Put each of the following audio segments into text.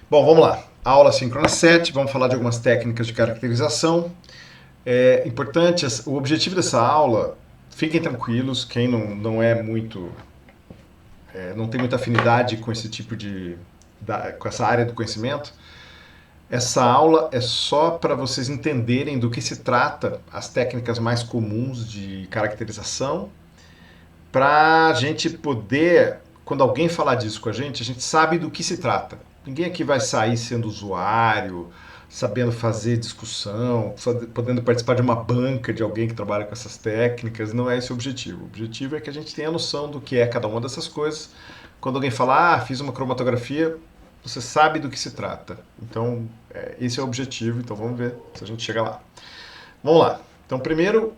Bom, vamos lá. Aula síncrona 7, vamos falar de algumas técnicas de caracterização. É importante, o objetivo dessa aula, fiquem tranquilos, quem não é muito, não tem muita afinidade com esse tipo com essa área do conhecimento, essa aula é só para vocês entenderem do que se trata as técnicas mais comuns de caracterização, para a gente poder, quando alguém falar disso com a gente sabe do que se trata. Ninguém aqui vai sair sendo usuário, sabendo fazer discussão, podendo participar de uma banca de alguém que trabalha com essas técnicas. Não é esse o objetivo. O objetivo é que a gente tenha noção do que é cada uma dessas coisas. Quando alguém fala, fiz uma cromatografia, você sabe do que se trata. Então, esse é o objetivo. Então, vamos ver se a gente chega lá. Vamos lá. Então, primeiro,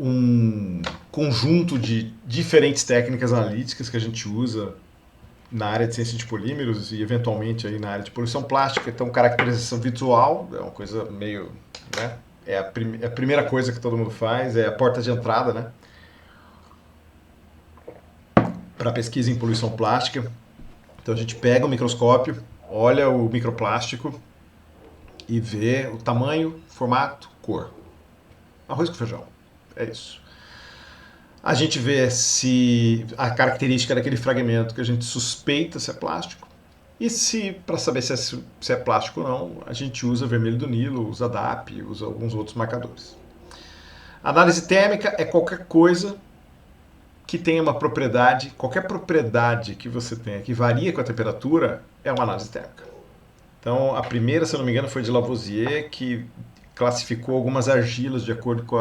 um conjunto de diferentes técnicas analíticas que a gente usa na área de ciência de polímeros e eventualmente aí na área de poluição plástica. Então, caracterização visual é uma coisa meio, né? É a primeira coisa que todo mundo faz, é a porta de entrada, né? Para pesquisa em poluição plástica. Então, a gente pega o microscópio, olha o microplástico e vê o tamanho, formato, cor. Arroz com feijão. É isso. A gente vê se a característica daquele fragmento que a gente suspeita se é plástico. E se, para saber se é plástico ou não, a gente usa vermelho do Nilo, usa DAP, usa alguns outros marcadores. Análise térmica é qualquer coisa que tenha uma propriedade, qualquer propriedade que você tenha que varia com a temperatura é uma análise térmica. Então, a primeira, se eu não me engano, foi de Lavoisier, que classificou algumas argilas de acordo com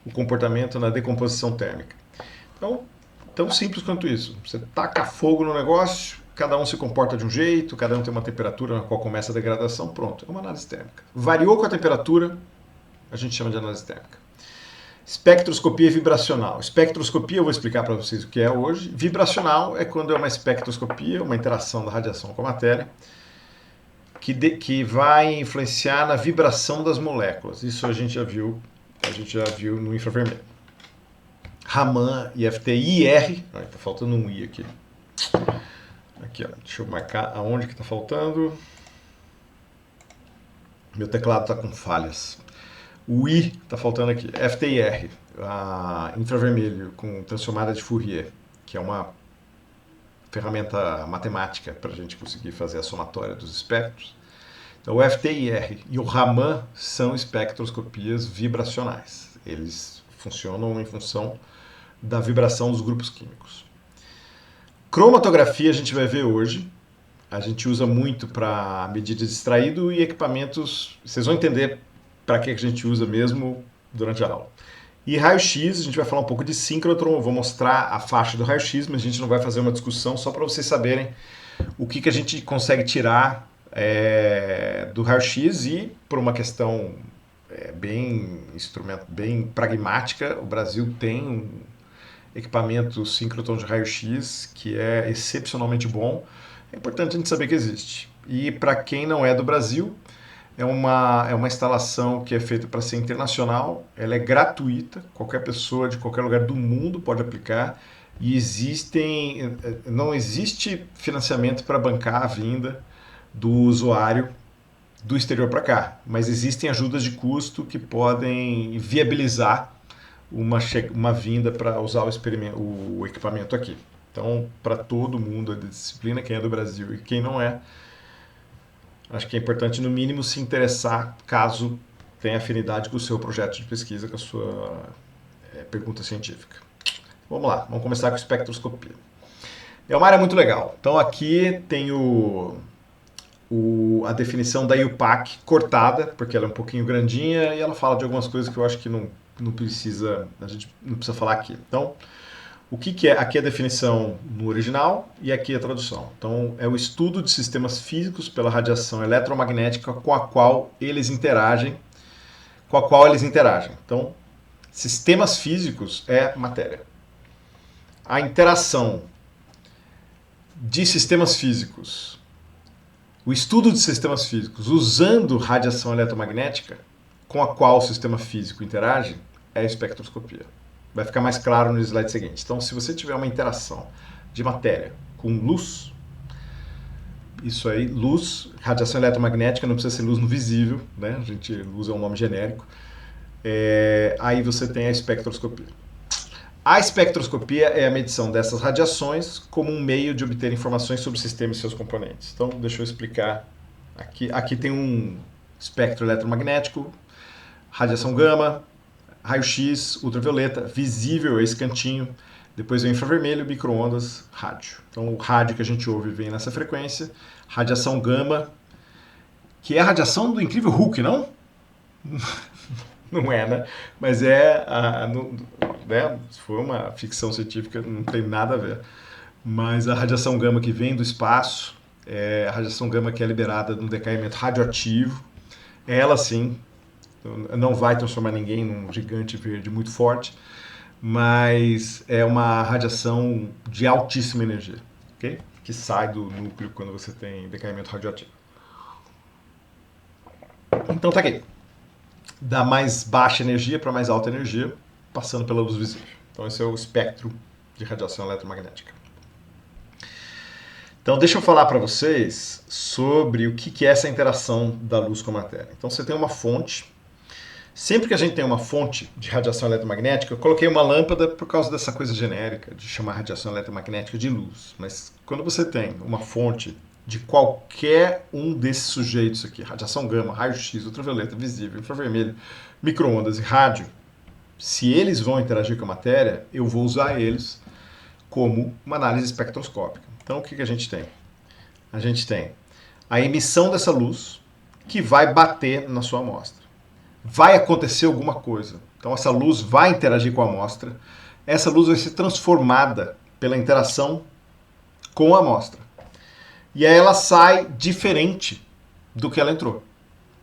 o comportamento na decomposição térmica. Então, tão simples quanto isso. Você taca fogo no negócio, cada um se comporta de um jeito, cada um tem uma temperatura na qual começa a degradação, pronto, é uma análise térmica. Variou com a temperatura, a gente chama de análise térmica. Espectroscopia vibracional. Espectroscopia eu vou explicar para vocês o que é hoje. Vibracional é quando é uma espectroscopia, uma interação da radiação com a matéria, que vai influenciar na vibração das moléculas. Isso a gente já viu no infravermelho. Raman, IFT, IR. Está faltando um I aqui. Aqui, ó. Deixa eu marcar aonde que está faltando. Meu teclado está com falhas. O I está faltando aqui. FTIR, infravermelho com transformada de Fourier, que é uma ferramenta matemática para a gente conseguir fazer a somatória dos espectros. Então, o FTIR e o Raman são espectroscopias vibracionais. Eles funcionam em função da vibração dos grupos químicos. Cromatografia a gente vai ver hoje. A gente usa muito para medida de extraído e equipamentos. Vocês vão entender para que a gente usa mesmo durante a aula. E raio-x, a gente vai falar um pouco de síncrotron. Eu vou mostrar a faixa do raio-x, mas a gente não vai fazer uma discussão, só para vocês saberem o que a gente consegue tirar do raio-x. E por uma questão bem pragmática, o Brasil tem um equipamento síncrotron de raio-x que é excepcionalmente bom. É importante a gente saber que existe. E para quem não é do Brasil, é uma instalação que é feita para ser internacional, ela é gratuita, qualquer pessoa de qualquer lugar do mundo pode aplicar, e não existe financiamento para bancar a vinda do usuário do exterior para cá, mas existem ajudas de custo que podem viabilizar uma vinda para usar o equipamento aqui. Então, para todo mundo da disciplina, quem é do Brasil e quem não é, acho que é importante, no mínimo, se interessar caso tenha afinidade com o seu projeto de pesquisa, com a sua pergunta científica. Vamos lá, vamos começar com espectroscopia. É uma área muito legal. Então, aqui tem a definição da IUPAC cortada, porque ela é um pouquinho grandinha e ela fala de algumas coisas que eu acho que a gente não precisa falar aqui. Então, o que é? Aqui é a definição no original e aqui a tradução. Então, é o estudo de sistemas físicos pela radiação eletromagnética com a qual eles interagem. Então, sistemas físicos é matéria. A interação de sistemas físicos, o estudo de sistemas físicos usando radiação eletromagnética com a qual o sistema físico interage é a espectroscopia. Vai ficar mais claro no slide seguinte. Então, se você tiver uma interação de matéria com luz. Isso aí, luz, radiação eletromagnética, não precisa ser luz no visível, né? Luz é um nome genérico. Aí você tem a espectroscopia. A espectroscopia é a medição dessas radiações como um meio de obter informações sobre o sistema e seus componentes. Então, deixa eu explicar. Aqui tem um espectro eletromagnético, radiação gama, raio-x, ultravioleta, visível, esse cantinho. Depois vem infravermelho, micro-ondas, rádio. Então, o rádio que a gente ouve vem nessa frequência. Radiação gama, que é a radiação do incrível Hulk, não? Não é, né? Mas né? Se for uma ficção científica, não tem nada a ver. Mas a radiação gama que vem do espaço, a radiação gama que é liberada no decaimento radioativo, ela sim não vai transformar ninguém num gigante verde muito forte, mas é uma radiação de altíssima energia, ok? Que sai do núcleo quando você tem decaimento radioativo. Então tá aqui. Da mais baixa energia para mais alta energia, passando pela luz visível. Então esse é o espectro de radiação eletromagnética. Então deixa eu falar para vocês sobre o que é essa interação da luz com a matéria. Então você tem uma fonte. Sempre que a gente tem uma fonte de radiação eletromagnética, eu coloquei uma lâmpada por causa dessa coisa genérica de chamar radiação eletromagnética de luz. Mas quando você tem uma fonte de qualquer um desses sujeitos aqui, radiação gama, raio-x, ultravioleta, visível, infravermelho, micro-ondas e rádio, se eles vão interagir com a matéria, eu vou usar eles como uma análise espectroscópica. Então o que a gente tem? A gente tem a emissão dessa luz que vai bater na sua amostra. Vai acontecer alguma coisa. Então essa luz vai interagir com a amostra. Essa luz vai ser transformada pela interação com a amostra. E aí ela sai diferente do que ela entrou.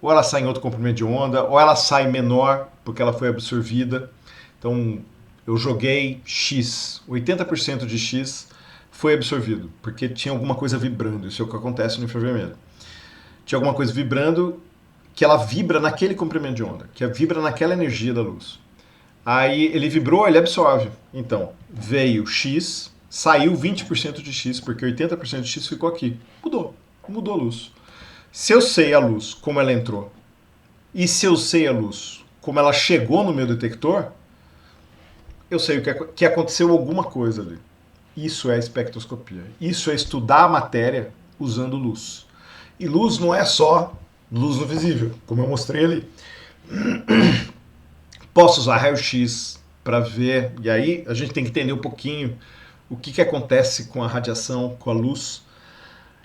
Ou ela sai em outro comprimento de onda, ou ela sai menor porque ela foi absorvida. Então eu joguei X, 80% de X foi absorvido, porque tinha alguma coisa vibrando. Isso é o que acontece no infravermelho. Tinha alguma coisa vibrando que ela vibra naquele comprimento de onda, que vibra naquela energia da luz. Aí ele vibrou, ele absorve. Então, veio X, saiu 20% de X, porque 80% de X ficou aqui. Mudou a luz. Se eu sei a luz como ela entrou, e se eu sei a luz como ela chegou no meu detector, eu sei que aconteceu alguma coisa ali. Isso é espectroscopia. Isso é estudar a matéria usando luz. E luz não é só luz no visível, como eu mostrei ali. Posso usar raio-x para ver, e aí a gente tem que entender um pouquinho o que acontece com a radiação, com a luz,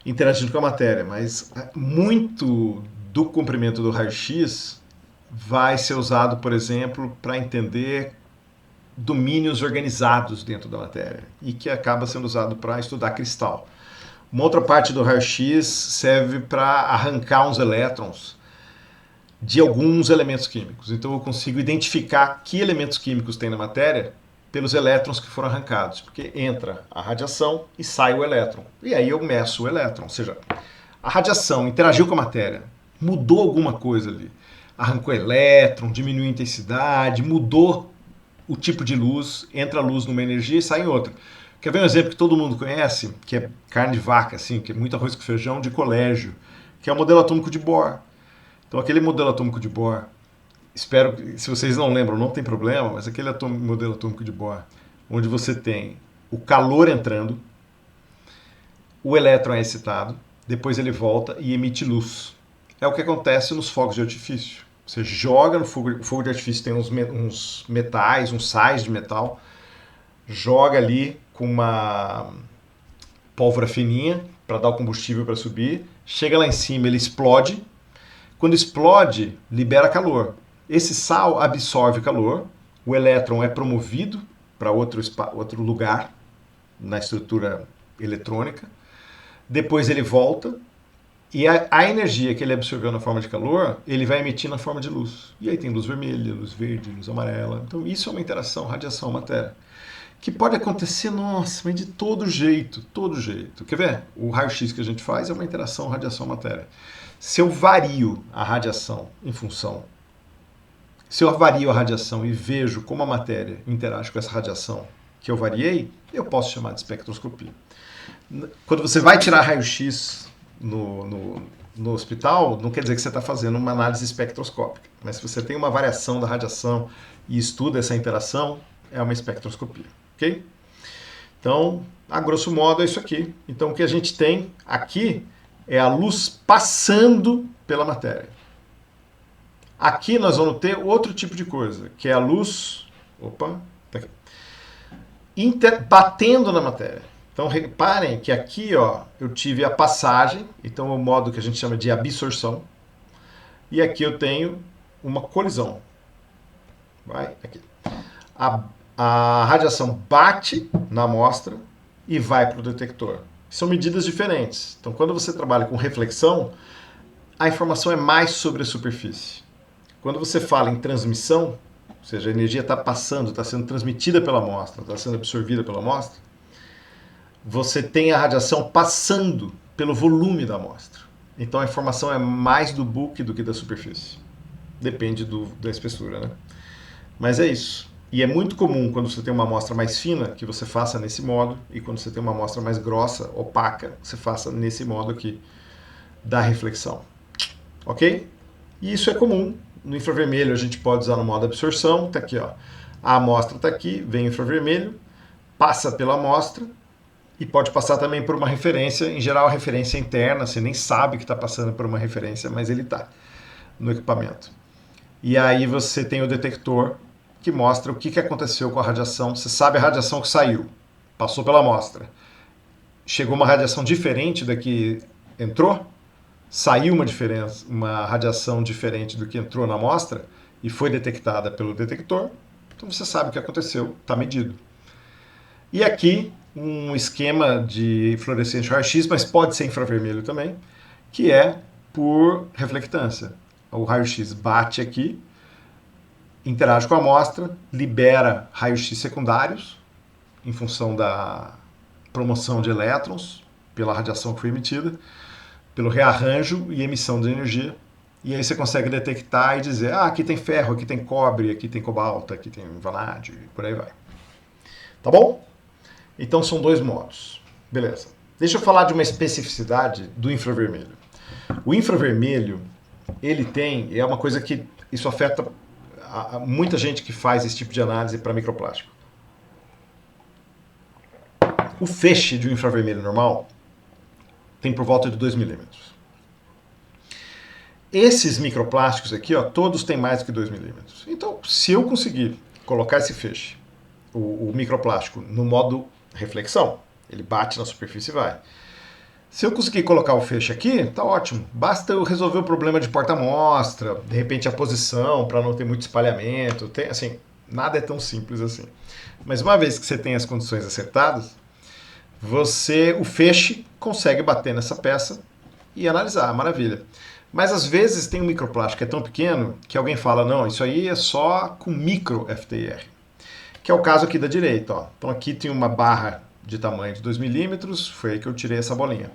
interagindo com a matéria. Mas muito do comprimento do raio-x vai ser usado, por exemplo, para entender domínios organizados dentro da matéria, e que acaba sendo usado para estudar cristal. Uma outra parte do raio-x serve para arrancar uns elétrons de alguns elementos químicos. Então eu consigo identificar que elementos químicos tem na matéria pelos elétrons que foram arrancados, porque entra a radiação e sai o elétron. E aí eu meço o elétron, ou seja, a radiação interagiu com a matéria, mudou alguma coisa ali. Arrancou elétron, diminuiu a intensidade, mudou o tipo de luz, entra a luz numa energia e sai em outra. Quer ver um exemplo que todo mundo conhece, que é carne de vaca, assim, que é muito arroz com feijão de colégio, que é o modelo atômico de Bohr. Então aquele modelo atômico de Bohr, espero que, se vocês não lembram, não tem problema, mas aquele modelo atômico de Bohr, onde você tem o calor entrando, o elétron é excitado, depois ele volta e emite luz. É o que acontece nos fogos de artifício. Você joga no fogo de artifício, tem uns metais, uns sais de metal, joga ali com uma pólvora fininha para dar o combustível para subir, chega lá em cima, ele explode. Quando explode, libera calor. Esse sal absorve calor, o elétron é promovido para outro lugar na estrutura eletrônica, depois ele volta, e a energia que ele absorveu na forma de calor, ele vai emitir na forma de luz. E aí tem luz vermelha, luz verde, luz amarela. Então isso é uma interação, radiação, matéria. Que pode acontecer, nossa, mas de todo jeito, todo jeito. Quer ver? O raio-x que a gente faz é uma interação radiação-matéria. Se eu vario a radiação em função, se eu vario a radiação e vejo como a matéria interage com essa radiação que eu variei, eu posso chamar de espectroscopia. Quando você vai tirar raio-x no hospital, não quer dizer que você está fazendo uma análise espectroscópica. Mas se você tem uma variação da radiação e estuda essa interação, é uma espectroscopia. Ok? Então, a grosso modo é isso aqui. Então, o que a gente tem aqui é a luz passando pela matéria. Aqui nós vamos ter outro tipo de coisa, que é a luz... Opa, tá aqui. Batendo na matéria. Então, reparem que aqui ó, eu tive a passagem, então é o modo que a gente chama de absorção. E aqui eu tenho uma colisão. Vai, aqui. A radiação bate na amostra e vai para o detector. São medidas diferentes. Então, quando você trabalha com reflexão, a informação é mais sobre a superfície. Quando você fala em transmissão, ou seja, a energia está passando, está sendo transmitida pela amostra, está sendo absorvida pela amostra, você tem a radiação passando pelo volume da amostra. Então a informação é mais do bulk do que da superfície. Depende da espessura, né? Mas é isso. E é muito comum quando você tem uma amostra mais fina que você faça nesse modo, e quando você tem uma amostra mais grossa, opaca, você faça nesse modo aqui da reflexão. Ok? E isso é comum. No infravermelho a gente pode usar no modo absorção. Está aqui, ó. A amostra está aqui, vem o infravermelho, passa pela amostra e pode passar também por uma referência. Em geral, a referência é interna, você nem sabe que está passando por uma referência, mas ele está no equipamento. E aí você tem o detector que mostra o que aconteceu com a radiação. Você sabe a radiação que saiu, passou pela amostra. Chegou uma radiação diferente da que entrou, saiu uma radiação diferente do que entrou na amostra e foi detectada pelo detector, então você sabe o que aconteceu, está medido. E aqui um esquema de fluorescente raio-x, mas pode ser infravermelho também, que é por reflectância. O raio-x bate aqui, interage com a amostra, libera raios-x secundários em função da promoção de elétrons pela radiação que foi emitida, pelo rearranjo e emissão de energia. E aí você consegue detectar e dizer, aqui tem ferro, aqui tem cobre, aqui tem cobalto, aqui tem vanádio, e por aí vai. Tá bom? Então são dois modos. Beleza. Deixa eu falar de uma especificidade do infravermelho. O infravermelho, ele tem, é uma coisa que isso afeta muita gente que faz esse tipo de análise para microplástico. O feixe de um infravermelho normal tem por volta de 2 milímetros. Esses microplásticos aqui, ó, todos têm mais do que 2 milímetros. Então, se eu conseguir colocar esse feixe, o microplástico, no modo reflexão, ele bate na superfície e vai. Se eu conseguir colocar o feixe aqui, tá ótimo. Basta eu resolver o problema de porta-amostra, de repente a posição, para não ter muito espalhamento. Tem, assim, nada é tão simples assim. Mas uma vez que você tem as condições acertadas, o feixe consegue bater nessa peça e analisar, maravilha. Mas às vezes tem um microplástico que é tão pequeno que alguém fala, não, isso aí é só com micro FTIR. Que é o caso aqui da direita, ó. Então aqui tem uma barra de tamanho de 2 milímetros, foi aí que eu tirei essa bolinha.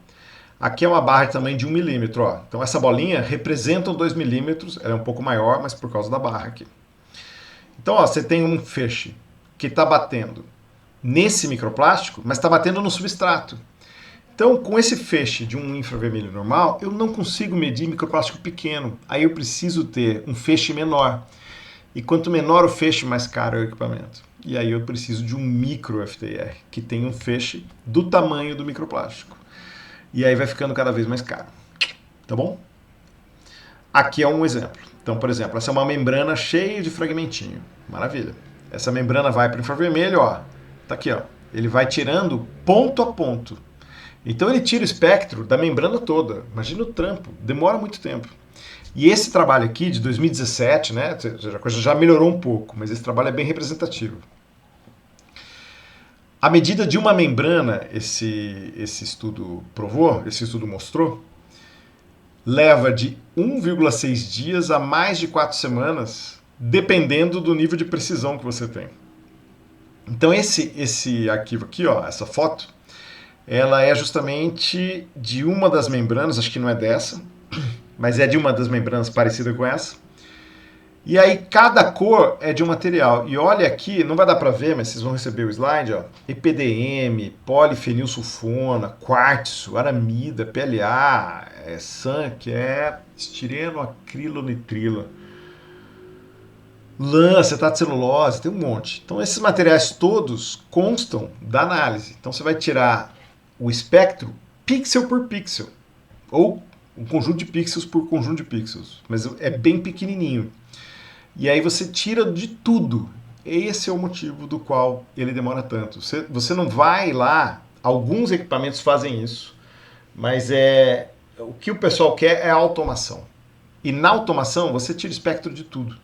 Aqui é uma barra de tamanho de 1 milímetro, ó. Então essa bolinha representa 2 milímetros, ela é um pouco maior, mas por causa da barra aqui. Então, ó, você tem um feixe que está batendo nesse microplástico, mas está batendo no substrato. Então, com esse feixe de um infravermelho normal, eu não consigo medir microplástico pequeno. Aí eu preciso ter um feixe menor. E quanto menor o feixe, mais caro é o equipamento. E aí eu preciso de um micro FTIR, que tem um feixe do tamanho do microplástico. E aí vai ficando cada vez mais caro. Tá bom? Aqui é um exemplo. Então, por exemplo, essa é uma membrana cheia de fragmentinho. Maravilha. Essa membrana vai para o infravermelho, ó. Tá aqui, ó. Ele vai tirando ponto a ponto. Então ele tira o espectro da membrana toda. Imagina o trampo. Demora muito tempo. E esse trabalho aqui, de 2017, né, a coisa já melhorou um pouco, mas esse trabalho é bem representativo. A medida de uma membrana, esse estudo provou, esse estudo mostrou, leva de 1,6 dias a mais de 4 semanas, dependendo do nível de precisão que você tem. Então esse arquivo aqui, ó, essa foto, ela é justamente de uma das membranas, acho que não é dessa, mas é de uma das membranas parecida com essa. E aí cada cor é de um material. E olha aqui, não vai dar para ver, mas vocês vão receber o slide, ó. EPDM, polifenilsulfona, quartzo, aramida, PLA, SAN, que é estireno, acrilonitrila, lã, acetato de celulose, tem um monte. Então esses materiais todos constam da análise. Então você vai tirar o espectro pixel por pixel, ou um conjunto de pixels por conjunto de pixels, mas é bem pequenininho. E aí você tira de tudo. Esse é o motivo do qual ele demora tanto. Você não vai lá, alguns equipamentos fazem isso, mas o que o pessoal quer é a automação. E na automação você tira espectro de tudo.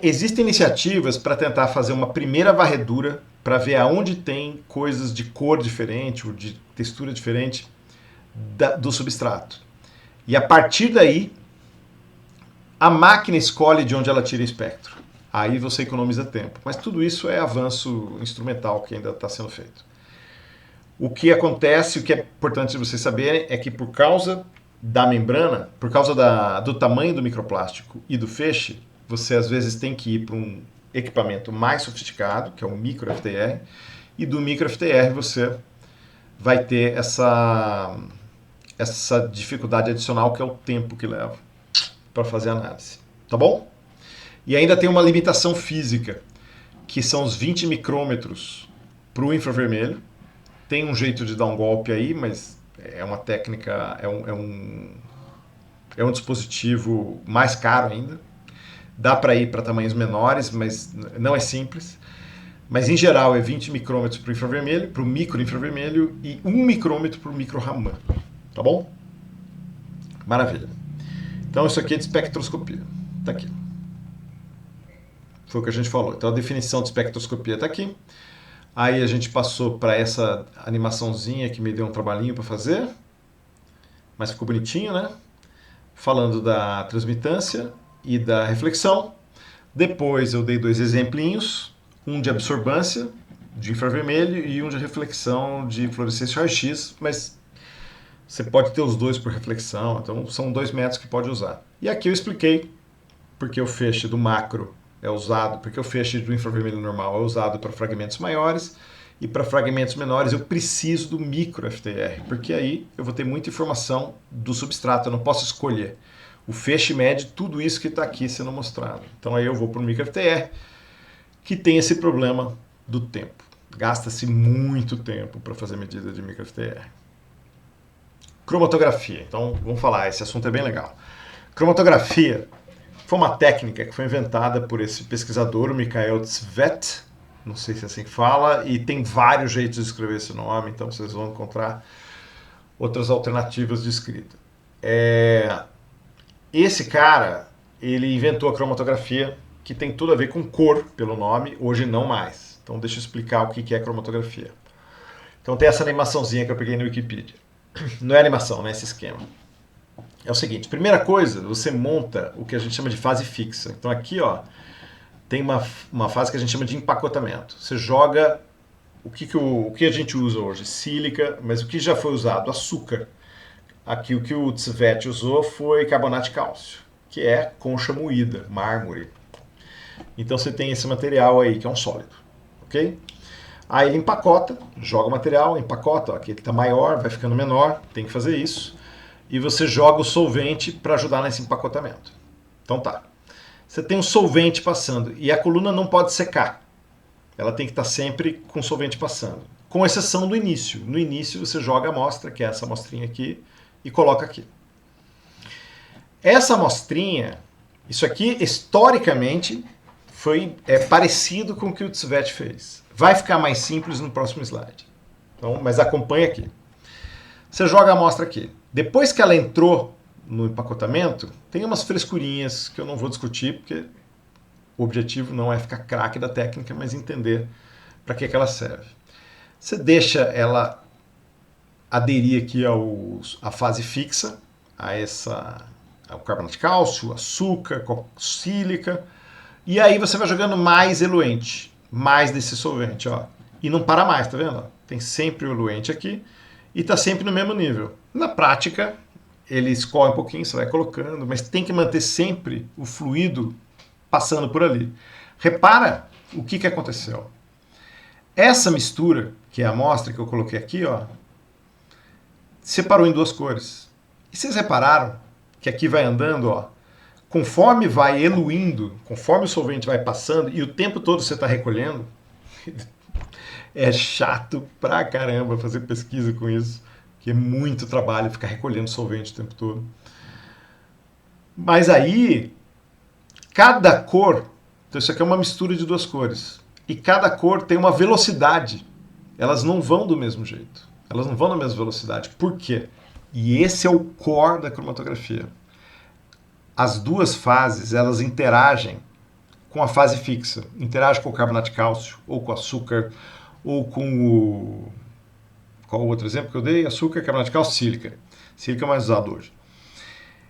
Existem iniciativas para tentar fazer uma primeira varredura para ver aonde tem coisas de cor diferente ou de textura diferente do substrato. E a partir daí, a máquina escolhe de onde ela tira espectro. Aí você economiza tempo. Mas tudo isso é avanço instrumental que ainda está sendo feito. O que acontece, o que é importante vocês saberem, é que por causa da membrana, por causa do tamanho do microplástico e do feixe, você às vezes tem que ir para um equipamento mais sofisticado, que é o micro FTR, e do micro FTR você vai ter essa dificuldade adicional que é o tempo que leva para fazer a análise, tá bom? E ainda tem uma limitação física, que são os 20 micrômetros para o infravermelho. Tem um jeito de dar um golpe aí, mas é uma técnica, é um dispositivo mais caro ainda. Dá para ir para tamanhos menores, mas não é simples. Mas em geral é 20 micrômetros para o infravermelho, para o micro infravermelho e 1 micrômetro para o micro Raman, tá bom? Maravilha. Então isso aqui é de espectroscopia. Está aqui. Foi o que a gente falou. Então a definição de espectroscopia está aqui. Aí a gente passou para essa animaçãozinha que me deu um trabalhinho para fazer. Mas ficou bonitinho, né? Falando da transmitância e da reflexão. Depois eu dei 2 exemplinhos. Um de absorbância de infravermelho e um de reflexão de fluorescência raio-x. Mas você pode ter os dois por reflexão, então são 2 métodos que pode usar. E aqui eu expliquei porque o feixe do macro é usado, porque o feixe do infravermelho normal é usado para fragmentos maiores e para fragmentos menores eu preciso do micro FTR, porque aí eu vou ter muita informação do substrato, eu não posso escolher. O feixe mede tudo isso que está aqui sendo mostrado. Então aí eu vou para o micro FTR, que tem esse problema do tempo. Gasta-se muito tempo para fazer medida de micro FTR. Cromatografia. Então, vamos falar, esse assunto é bem legal. Cromatografia foi uma técnica que foi inventada por esse pesquisador, o Mikhail Tzvet, não sei se é assim que fala, e tem vários jeitos de escrever esse nome, então vocês vão encontrar outras alternativas de escrita. Esse cara, ele inventou a cromatografia, que tem tudo a ver com cor, pelo nome, hoje não mais. Então deixa eu explicar o que é cromatografia. Então tem essa animaçãozinha que eu peguei no Wikipedia. Não é animação, né? Esse esquema. É o seguinte, primeira coisa, você monta o que a gente chama de fase fixa. Então aqui, ó, tem uma fase que a gente chama de empacotamento. Você joga o que a gente usa hoje? Sílica, mas o que já foi usado? Açúcar. Aqui o que o Tzvet usou foi carbonato de cálcio, que é concha moída, mármore. Então você tem esse material aí, que é um sólido, ok? Aí ele empacota, joga o material, empacota, ó, aqui ele está maior, vai ficando menor, tem que fazer isso. E você joga o solvente para ajudar nesse empacotamento. Então tá. Você tem um solvente passando e a coluna não pode secar. Ela tem que estar sempre com o solvente passando. Com exceção do início. No início você joga a amostra, que é essa amostrinha aqui, e coloca aqui. Essa amostrinha, isso aqui historicamente é parecido com o que o Tzvet fez. Vai ficar mais simples no próximo slide. Então, mas acompanha aqui. Você joga a amostra aqui. Depois que ela entrou no empacotamento, tem umas frescurinhas que eu não vou discutir, porque o objetivo não é ficar craque da técnica, mas entender para que ela serve. Você deixa ela aderir aqui à fase fixa, ao carbonato de cálcio, açúcar, sílica, e aí você vai jogando mais eluente, mais desse solvente, ó. E não para mais, tá vendo? Tem sempre o eluente aqui e tá sempre no mesmo nível. Na prática, ele escorre um pouquinho, você vai colocando, mas tem que manter sempre o fluido passando por ali. Repara o que aconteceu. Essa mistura, que é a amostra que eu coloquei aqui, ó, separou em duas cores. E vocês repararam que aqui vai andando, ó, conforme vai eluindo, conforme o solvente vai passando e o tempo todo você está recolhendo, é chato pra caramba fazer pesquisa com isso, que é muito trabalho ficar recolhendo solvente o tempo todo. Mas aí, cada cor, então isso aqui é uma mistura de duas cores, e cada cor tem uma velocidade. Elas não vão do mesmo jeito. Elas não vão na mesma velocidade. Por quê? E esse é o core da cromatografia. As duas fases, elas interagem com a fase fixa. Interagem com o carbonato de cálcio, ou com o açúcar, ou com o... Qual o outro exemplo que eu dei? Açúcar, carbonato de cálcio, sílica. Sílica é mais usado hoje.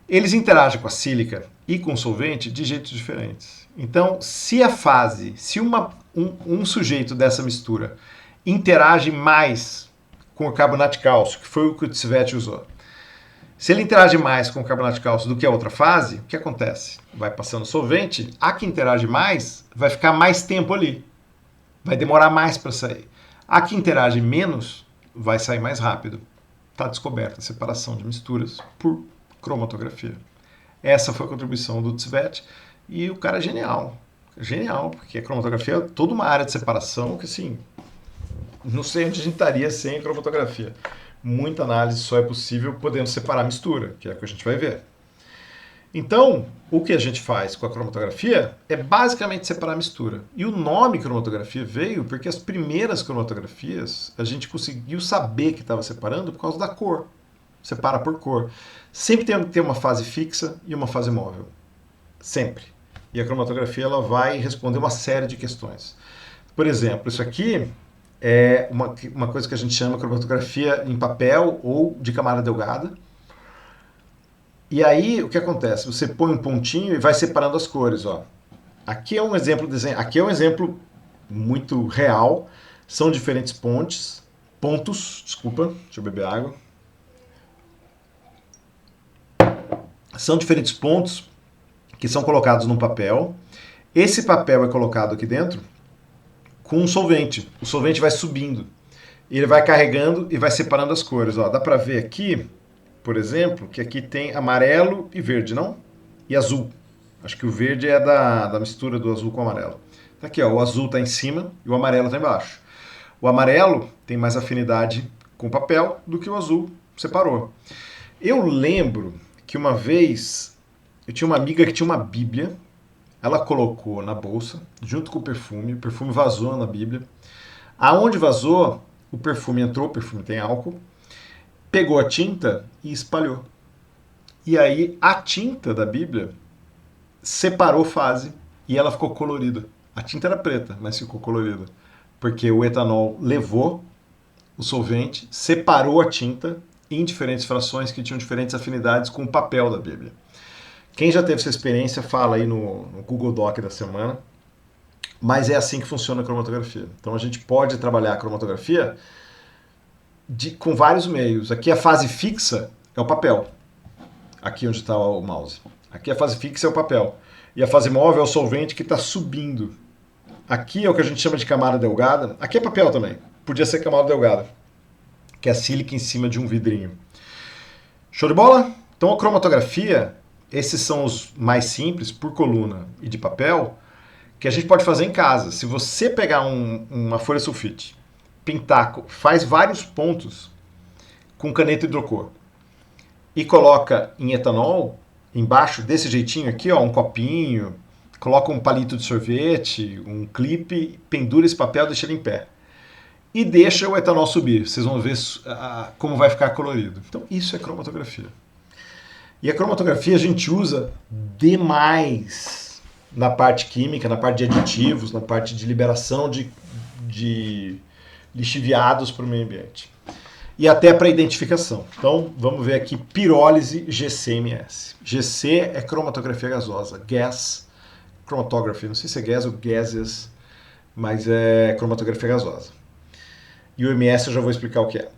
Eles interagem com a sílica e com o solvente de jeitos diferentes. Então, se a fase, se um sujeito dessa mistura interage mais com o carbonato de cálcio, que foi o que o Tzvedt usou, se ele interage mais com o carbonato de cálcio do que a outra fase, o que acontece? Vai passando o solvente, a que interage mais vai ficar mais tempo ali. Vai demorar mais para sair. A que interage menos vai sair mais rápido. Está descoberta a separação de misturas por cromatografia. Essa foi a contribuição do Tzvedt e o cara é genial. Genial, porque a cromatografia é toda uma área de separação que, assim, não sei onde a gente estaria sem a cromatografia. Muita análise só é possível podendo separar a mistura, que é o que a gente vai ver. Então, o que a gente faz com a cromatografia é basicamente separar a mistura. E o nome cromatografia veio porque as primeiras cromatografias a gente conseguiu saber que estava separando por causa da cor. Separa por cor. Sempre tem que ter uma fase fixa e uma fase móvel. Sempre. E a cromatografia ela vai responder uma série de questões. Por exemplo, isso aqui é uma coisa que a gente chama de cromatografia em papel ou de camada delgada. E aí, o que acontece? Você põe um pontinho e vai separando as cores. Ó. Aqui é um exemplo aqui é um exemplo muito real. São diferentes pontos. Desculpa, deixa eu beber água. São diferentes pontos que são colocados num papel. Esse papel é colocado aqui dentro com um solvente. O solvente vai subindo. Ele vai carregando e vai separando as cores. Ó, dá para ver aqui, por exemplo, que aqui tem amarelo e verde, não? E azul. Acho que o verde é da mistura do azul com o amarelo. Tá aqui, ó, o azul está em cima e o amarelo está embaixo. O amarelo tem mais afinidade com o papel do que o azul separou. Eu lembro que uma vez eu tinha uma amiga que tinha uma Bíblia. Ela colocou na bolsa, junto com o perfume vazou na Bíblia. Aonde vazou, o perfume entrou, o perfume tem álcool, pegou a tinta e espalhou. E aí a tinta da Bíblia separou fase e ela ficou colorida. A tinta era preta, mas ficou colorida. Porque o etanol levou o solvente, separou a tinta em diferentes frações que tinham diferentes afinidades com o papel da Bíblia. Quem já teve essa experiência, fala aí no Google Doc da semana. Mas é assim que funciona a cromatografia. Então a gente pode trabalhar a cromatografia com vários meios. Aqui a fase fixa é o papel. Aqui onde está o mouse. Aqui a fase fixa é o papel. E a fase móvel é o solvente que está subindo. Aqui é o que a gente chama de camada delgada. Aqui é papel também. Podia ser camada delgada. Que é a sílica em cima de um vidrinho. Show de bola? Então a cromatografia... Esses são os mais simples, por coluna e de papel, que a gente pode fazer em casa. Se você pegar uma folha sulfite, pintar, faz vários pontos com caneta hidrocor e coloca em etanol, embaixo desse jeitinho aqui, ó, um copinho, coloca um palito de sorvete, um clipe, pendura esse papel, deixa ele em pé. E deixa o etanol subir. Vocês vão ver como vai ficar colorido. Então isso é cromatografia. E a cromatografia a gente usa demais na parte química, na parte de aditivos, na parte de liberação de lixiviados para o meio ambiente. E até para identificação. Então, vamos ver aqui pirólise GC-MS. GC é cromatografia gasosa, gas chromatography. Não sei se é gas ou gases, mas é cromatografia gasosa. E o MS eu já vou explicar o que é.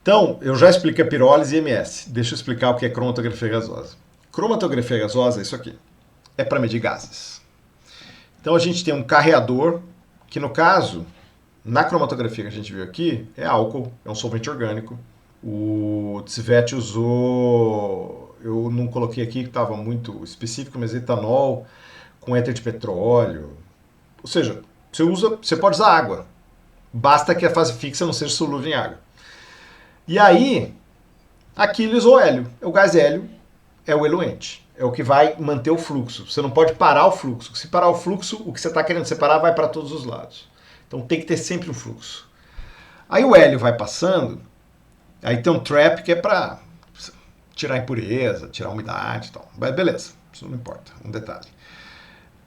Então, eu já expliquei a pirólise e MS. Deixa eu explicar o que é cromatografia gasosa. Cromatografia gasosa é isso aqui. É para medir gases. Então a gente tem um carreador, que no caso, na cromatografia que a gente viu aqui, é álcool, é um solvente orgânico. O Tzvet usou, eu não coloquei aqui que estava muito específico, mas etanol com éter de petróleo. Ou seja, você pode usar água, basta que a fase fixa não seja solúvel em água. E aí, aqui ele usou hélio. O gás hélio é o eluente, é o que vai manter o fluxo. Você não pode parar o fluxo. Se parar o fluxo, o que você está querendo separar vai para todos os lados. Então tem que ter sempre um fluxo. Aí o hélio vai passando, aí tem um trap que é para tirar impureza, tirar umidade e tal. Mas beleza, isso não importa, um detalhe.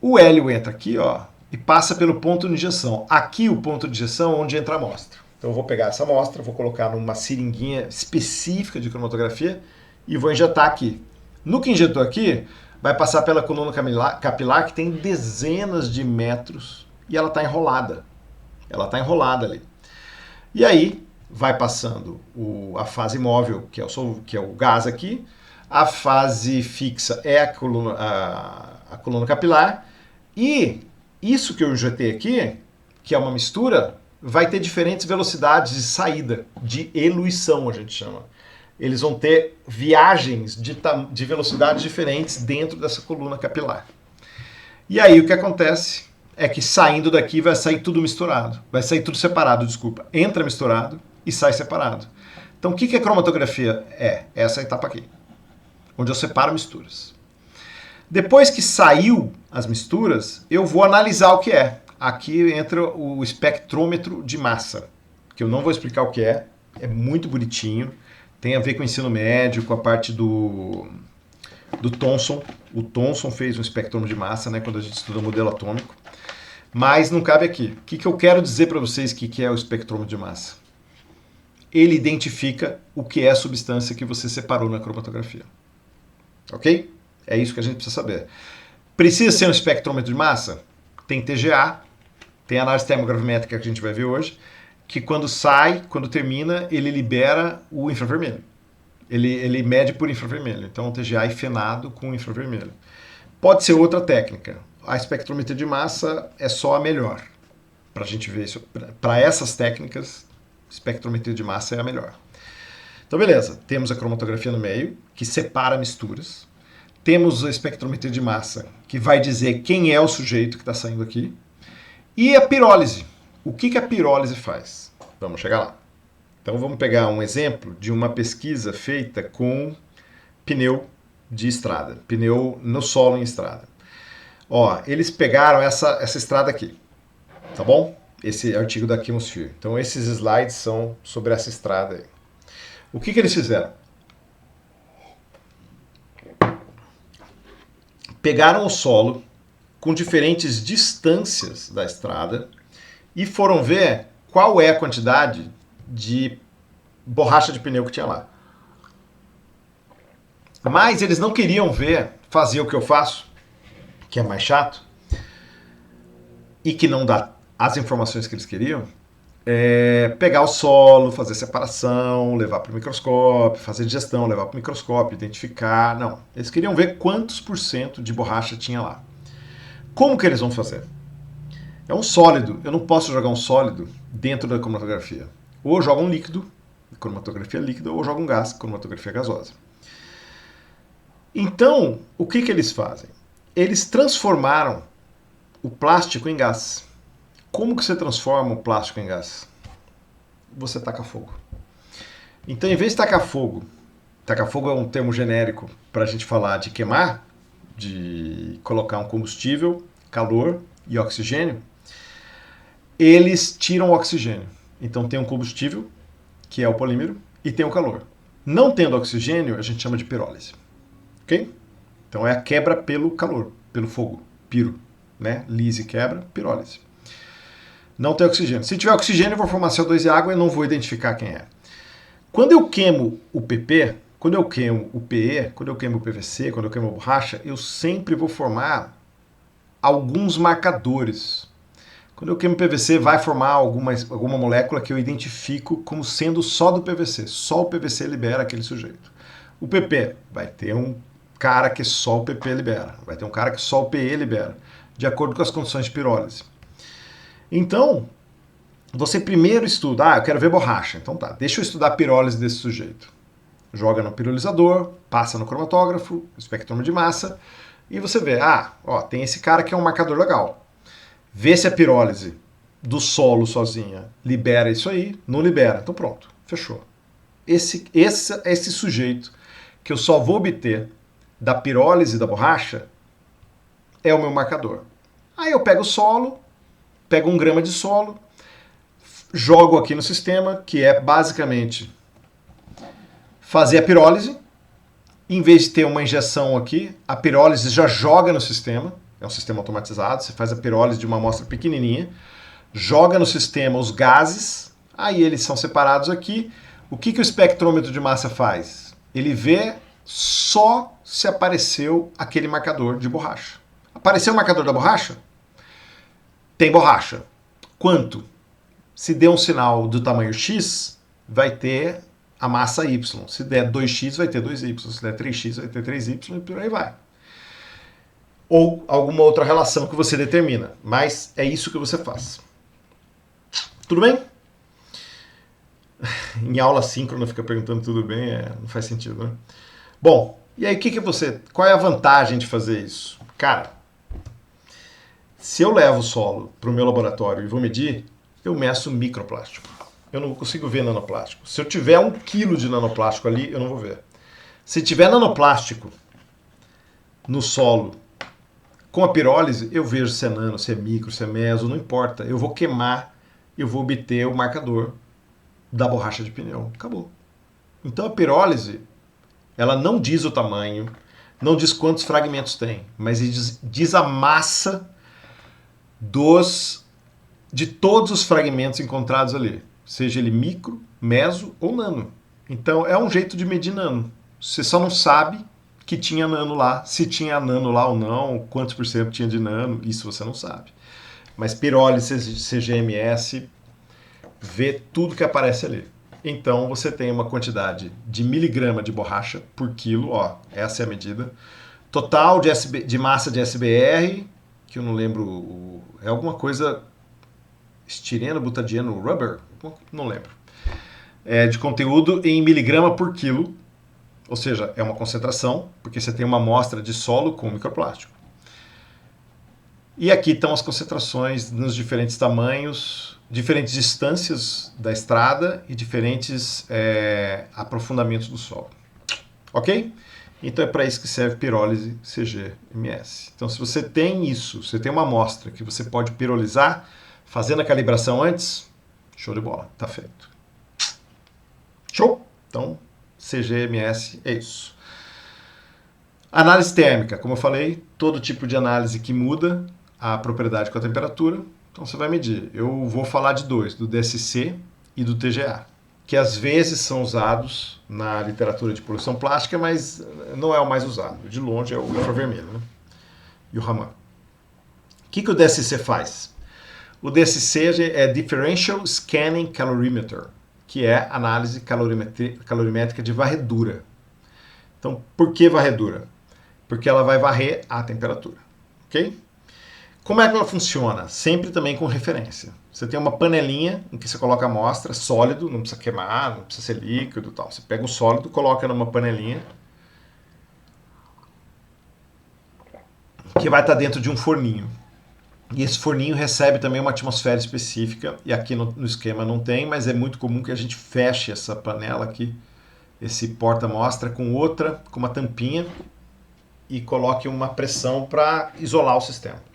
O hélio entra aqui, ó, e passa pelo ponto de injeção. Aqui o ponto de injeção é onde entra a amostra. Então eu vou pegar essa amostra, vou colocar numa seringuinha específica de cromatografia e vou injetar aqui. No que injetou aqui, vai passar pela coluna capilar que tem dezenas de metros e ela está enrolada. Ela está enrolada ali. E aí vai passando a fase móvel, que é o gás aqui, a fase fixa é a coluna capilar, e isso que eu injetei aqui, que é uma mistura, vai ter diferentes velocidades de saída, de eluição a gente chama. Eles vão ter viagens de velocidades diferentes dentro dessa coluna capilar. E aí o que acontece é que saindo daqui vai sair tudo misturado. Vai sair tudo separado, desculpa. Entra misturado e sai separado. Então o que é cromatografia? É essa etapa aqui, onde eu separo misturas. Depois que saiu as misturas, eu vou analisar o que é. Aqui entra o espectrômetro de massa, que eu não vou explicar o que é muito bonitinho. Tem a ver com o ensino médio, com a parte do Thomson. O Thomson fez um espectrômetro de massa, né, quando a gente estuda modelo atômico. Mas não cabe aqui. O que eu quero dizer para vocês que é o espectrômetro de massa? Ele identifica o que é a substância que você separou na cromatografia. Ok? É isso que a gente precisa saber. Precisa ser um espectrômetro de massa? Tem TGA, tem análise termogravimétrica que a gente vai ver hoje, que quando sai, quando termina, ele libera o infravermelho. Ele mede por infravermelho. Então, o TGA é fenado com infravermelho. Pode ser outra técnica. A espectrometria de massa é só a melhor. Para a gente ver isso. Para essas técnicas, espectrometria de massa é a melhor. Então, beleza. Temos a cromatografia no meio, que separa misturas. Temos a espectrometria de massa, que vai dizer quem é o sujeito que está saindo aqui. E a pirólise. O que a pirólise faz? Vamos chegar lá. Então vamos pegar um exemplo de uma pesquisa feita com pneu de estrada, pneu no solo em estrada. Ó, eles pegaram essa estrada aqui, tá bom? Esse artigo da Chemosphere. Então esses slides são sobre essa estrada aí. O que eles fizeram? Pegaram o solo com diferentes distâncias da estrada e foram ver qual é a quantidade de borracha de pneu que tinha lá. Mas eles não queriam fazer o que eu faço, que é mais chato, e que não dá as informações que eles queriam, pegar o solo, fazer separação, levar para o microscópio, fazer digestão, levar para o microscópio, identificar. Não, eles queriam ver quantos % de borracha tinha lá. Como que eles vão fazer? É um sólido, eu não posso jogar um sólido dentro da cromatografia. Ou eu jogo um líquido, cromatografia líquida, ou eu jogo um gás, cromatografia gasosa. Então, o que eles fazem? Eles transformaram o plástico em gás. Como que você transforma o plástico em gás? Você taca fogo. Então, em vez de tacar fogo é um termo genérico para a gente falar de queimar, de colocar um combustível, calor e oxigênio, eles tiram o oxigênio. Então tem um combustível, que é o polímero, e tem o calor. Não tendo oxigênio, a gente chama de pirólise. Ok? Então é a quebra pelo calor, pelo fogo. Piro. Né? Lise quebra, pirólise. Não tem oxigênio. Se tiver oxigênio, eu vou formar CO2 e água e não vou identificar quem é. Quando eu queimo o PP, quando eu queimo o PE, quando eu queimo o PVC, quando eu queimo a borracha, eu sempre vou formar alguns marcadores. Quando eu queimo PVC, vai formar alguma molécula que eu identifico como sendo só do PVC. Só o PVC libera aquele sujeito. O PP vai ter um cara que só o PP libera, vai ter um cara que só o PE libera, de acordo com as condições de pirólise. Então, você primeiro estuda, eu quero ver borracha, então tá, deixa eu estudar a pirólise desse sujeito. Joga no pirolisador, passa no cromatógrafo, espectrômetro de massa, e você vê, tem esse cara que é um marcador legal. Vê se a pirólise do solo sozinha libera isso aí, não libera, então pronto, fechou. Esse sujeito que eu só vou obter da pirólise da borracha é o meu marcador. Aí eu pego o solo, pego 1 grama de solo, jogo aqui no sistema, que é basicamente fazer a pirólise. Em vez de ter uma injeção aqui, a pirólise já joga no sistema, é um sistema automatizado, você faz a pirólise de uma amostra pequenininha, joga no sistema os gases, aí eles são separados aqui. O que o espectrômetro de massa faz? Ele vê só se apareceu aquele marcador de borracha. Apareceu o marcador da borracha? Tem borracha. Quanto? Se der um sinal do tamanho X, vai ter a massa Y. Se der 2x, vai ter 2y. Se der 3x, vai ter 3y e por aí vai. Ou alguma outra relação que você determina. Mas é isso que você faz. Tudo bem? Em aula síncrona fica perguntando tudo bem, não faz sentido, né? Bom, e aí qual é a vantagem de fazer isso? Cara, se eu levo o solo para o meu laboratório e vou medir, eu meço microplástico. Eu não consigo ver nanoplástico. Se eu tiver 1 quilo de nanoplástico ali, eu não vou ver. Se tiver nanoplástico no solo com a pirólise, eu vejo se é nano, se é micro, se é meso, não importa. Eu vou queimar, eu vou obter o marcador da borracha de pneu. Acabou. Então a pirólise, ela não diz o tamanho, não diz quantos fragmentos tem, mas diz a massa de todos os fragmentos encontrados ali, seja ele micro, meso ou nano. Então é um jeito de medir nano. Você só não sabe que tinha nano lá, se tinha nano lá ou não, quantos por cento tinha de nano, isso você não sabe. Mas pirólise, CGMS, vê tudo que aparece ali. Então você tem uma quantidade de miligrama de borracha por quilo, essa é a medida. Total de massa de SBR, que eu não lembro, é alguma coisa estireno, butadieno, rubber, não lembro. De conteúdo em miligrama por quilo, ou seja, é uma concentração, porque você tem uma amostra de solo com microplástico. E aqui estão as concentrações nos diferentes tamanhos, diferentes distâncias da estrada e diferentes aprofundamentos do solo. Ok? Então é para isso que serve pirólise CGMS. Então se você tem isso, você tem uma amostra que você pode pirolizar, fazendo a calibração antes, show de bola, tá feito. Show? Então, CGMS é isso. Análise térmica, como eu falei, todo tipo de análise que muda a propriedade com a temperatura, então você vai medir. Eu vou falar de dois, do DSC e do TGA, que às vezes são usados na literatura de poluição plástica, mas não é o mais usado. De longe é o infravermelho, né? E o Raman. O que o DSC faz? O DSC é Differential Scanning Calorimeter, que é análise calorimétrica de varredura. Então, por que varredura? Porque ela vai varrer a temperatura, ok? Como é que ela funciona? Sempre também com referência. Você tem uma panelinha em que você coloca a amostra, sólido, não precisa queimar, não precisa ser líquido e tal. Você pega o sólido, coloca numa panelinha que vai estar dentro de um forninho. E esse forninho recebe também uma atmosfera específica, e aqui no esquema não tem, mas é muito comum que a gente feche essa panela aqui, esse porta-amostra com uma tampinha, e coloque uma pressão para isolar o sistema.